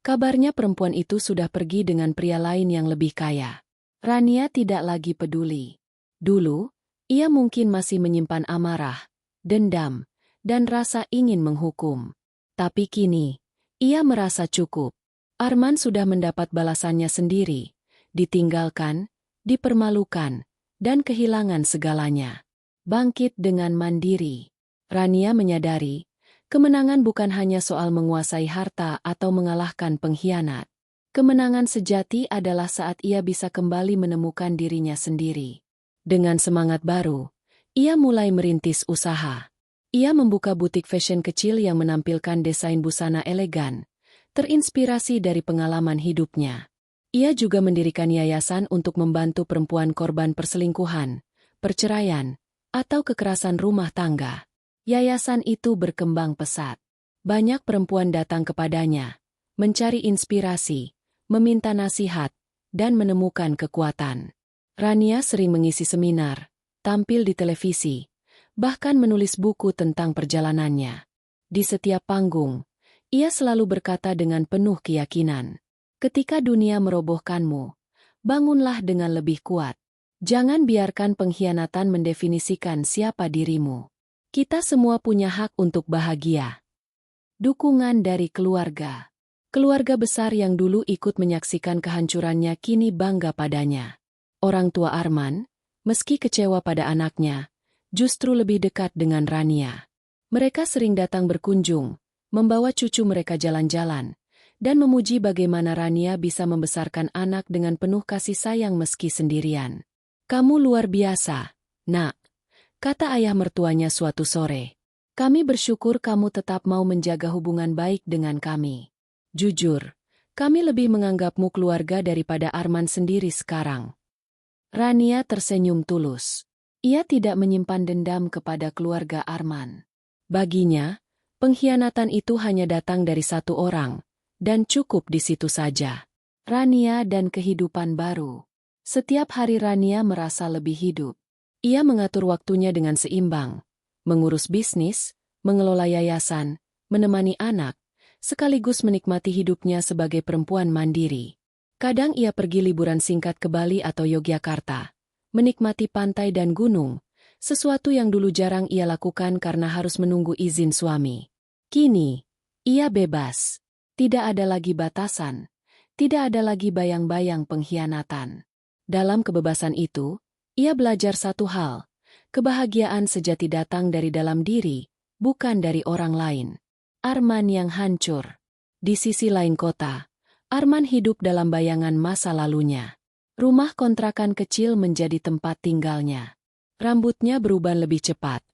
Kabarnya perempuan itu sudah pergi dengan pria lain yang lebih kaya. Rania tidak lagi peduli. Dulu, ia mungkin masih menyimpan amarah, dendam, dan rasa ingin menghukum. Tapi kini, ia merasa cukup. Arman sudah mendapat balasannya sendiri, ditinggalkan, dipermalukan, dan kehilangan segalanya. Bangkit dengan mandiri. Rania menyadari, kemenangan bukan hanya soal menguasai harta atau mengalahkan pengkhianat. Kemenangan sejati adalah saat ia bisa kembali menemukan dirinya sendiri. Dengan semangat baru, ia mulai merintis usaha. Ia membuka butik fashion kecil yang menampilkan desain busana elegan, terinspirasi dari pengalaman hidupnya. Ia juga mendirikan yayasan untuk membantu perempuan korban perselingkuhan, perceraian, atau kekerasan rumah tangga. Yayasan itu berkembang pesat. Banyak perempuan datang kepadanya, mencari inspirasi, meminta nasihat, dan menemukan kekuatan. Rania sering mengisi seminar, tampil di televisi, bahkan menulis buku tentang perjalanannya. Di setiap panggung, ia selalu berkata dengan penuh keyakinan, "Ketika dunia merobohkanmu, bangunlah dengan lebih kuat. Jangan biarkan pengkhianatan mendefinisikan siapa dirimu. Kita semua punya hak untuk bahagia." Dukungan dari keluarga. Keluarga besar yang dulu ikut menyaksikan kehancurannya kini bangga padanya. Orang tua Arman, meski kecewa pada anaknya, justru lebih dekat dengan Rania. Mereka sering datang berkunjung, membawa cucu mereka jalan-jalan, dan memuji bagaimana Rania bisa membesarkan anak dengan penuh kasih sayang meski sendirian. "Kamu luar biasa, Nak," kata ayah mertuanya suatu sore. "Kami bersyukur kamu tetap mau menjaga hubungan baik dengan kami. Jujur, kami lebih menganggapmu keluarga daripada Arman sendiri sekarang." Rania tersenyum tulus. Ia tidak menyimpan dendam kepada keluarga Arman. Baginya, pengkhianatan itu hanya datang dari satu orang, dan cukup di situ saja. Rania dan kehidupan baru. Setiap hari Rania merasa lebih hidup. Ia mengatur waktunya dengan seimbang, mengurus bisnis, mengelola yayasan, menemani anak, sekaligus menikmati hidupnya sebagai perempuan mandiri. Kadang ia pergi liburan singkat ke Bali atau Yogyakarta, menikmati pantai dan gunung, sesuatu yang dulu jarang ia lakukan karena harus menunggu izin suami. Kini, ia bebas. Tidak ada lagi batasan, tidak ada lagi bayang-bayang pengkhianatan. Dalam kebebasan itu, ia belajar satu hal, kebahagiaan sejati datang dari dalam diri, bukan dari orang lain. Arman yang hancur. Di sisi lain kota, Arman hidup dalam bayangan masa lalunya. Rumah kontrakan kecil menjadi tempat tinggalnya. Rambutnya beruban lebih cepat,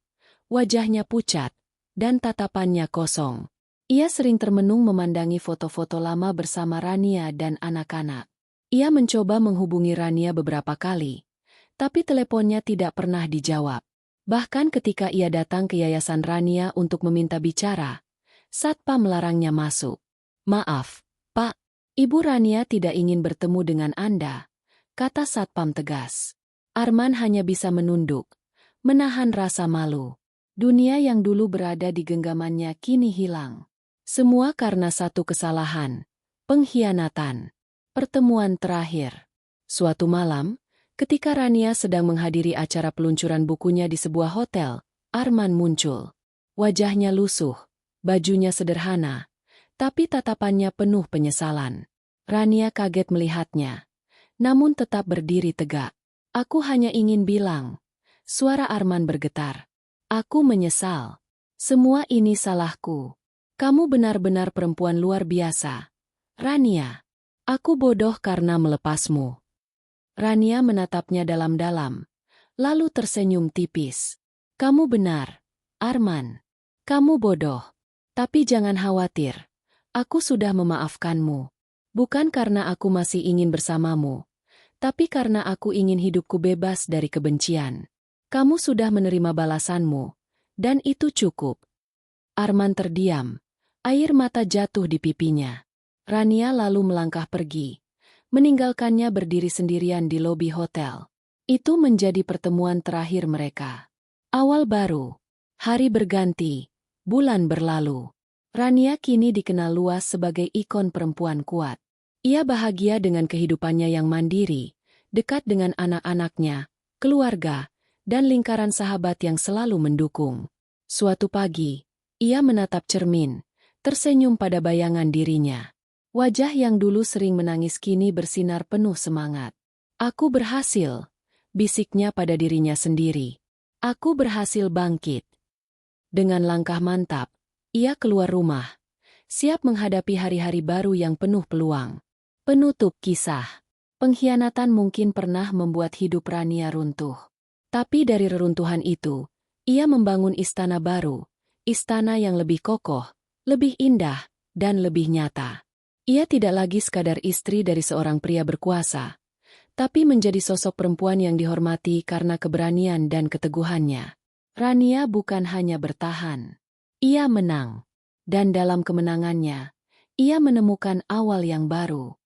wajahnya pucat, dan tatapannya kosong. Ia sering termenung memandangi foto-foto lama bersama Rania dan anak-anak. Ia mencoba menghubungi Rania beberapa kali, tapi teleponnya tidak pernah dijawab. Bahkan ketika ia datang ke Yayasan Rania untuk meminta bicara, Satpam melarangnya masuk. "Maaf, Pak, Ibu Rania tidak ingin bertemu dengan Anda," kata Satpam tegas. Arman hanya bisa menunduk, menahan rasa malu. Dunia yang dulu berada di genggamannya kini hilang. Semua karena satu kesalahan, pengkhianatan. Pertemuan terakhir. Suatu malam, ketika Rania sedang menghadiri acara peluncuran bukunya di sebuah hotel, Arman muncul. Wajahnya lusuh, bajunya sederhana, tapi tatapannya penuh penyesalan. Rania kaget melihatnya, namun tetap berdiri tegak. "Aku hanya ingin bilang," suara Arman bergetar. "Aku menyesal. Semua ini salahku. Kamu benar-benar perempuan luar biasa, Rania. Aku bodoh karena melepasmu." Rania menatapnya dalam-dalam, lalu tersenyum tipis. "Kamu benar, Arman. Kamu bodoh. Tapi jangan khawatir. Aku sudah memaafkanmu. Bukan karena aku masih ingin bersamamu, tapi karena aku ingin hidupku bebas dari kebencian. Kamu sudah menerima balasanmu, dan itu cukup." Arman terdiam, air mata jatuh di pipinya. Rania lalu melangkah pergi, meninggalkannya berdiri sendirian di lobi hotel. Itu menjadi pertemuan terakhir mereka. Awal baru, hari berganti, bulan berlalu. Rania kini dikenal luas sebagai ikon perempuan kuat. Ia bahagia dengan kehidupannya yang mandiri, dekat dengan anak-anaknya, keluarga, dan lingkaran sahabat yang selalu mendukung. Suatu pagi, ia menatap cermin, tersenyum pada bayangan dirinya. Wajah yang dulu sering menangis kini bersinar penuh semangat. "Aku berhasil," bisiknya pada dirinya sendiri. "Aku berhasil bangkit." Dengan langkah mantap, ia keluar rumah, siap menghadapi hari-hari baru yang penuh peluang. Penutup kisah. Pengkhianatan mungkin pernah membuat hidup Rania runtuh. Tapi dari reruntuhan itu, ia membangun istana baru, istana yang lebih kokoh, lebih indah, dan lebih nyata. Ia tidak lagi sekadar istri dari seorang pria berkuasa, tapi menjadi sosok perempuan yang dihormati karena keberanian dan keteguhannya. Rania bukan hanya bertahan. Ia menang. Dan dalam kemenangannya, ia menemukan awal yang baru.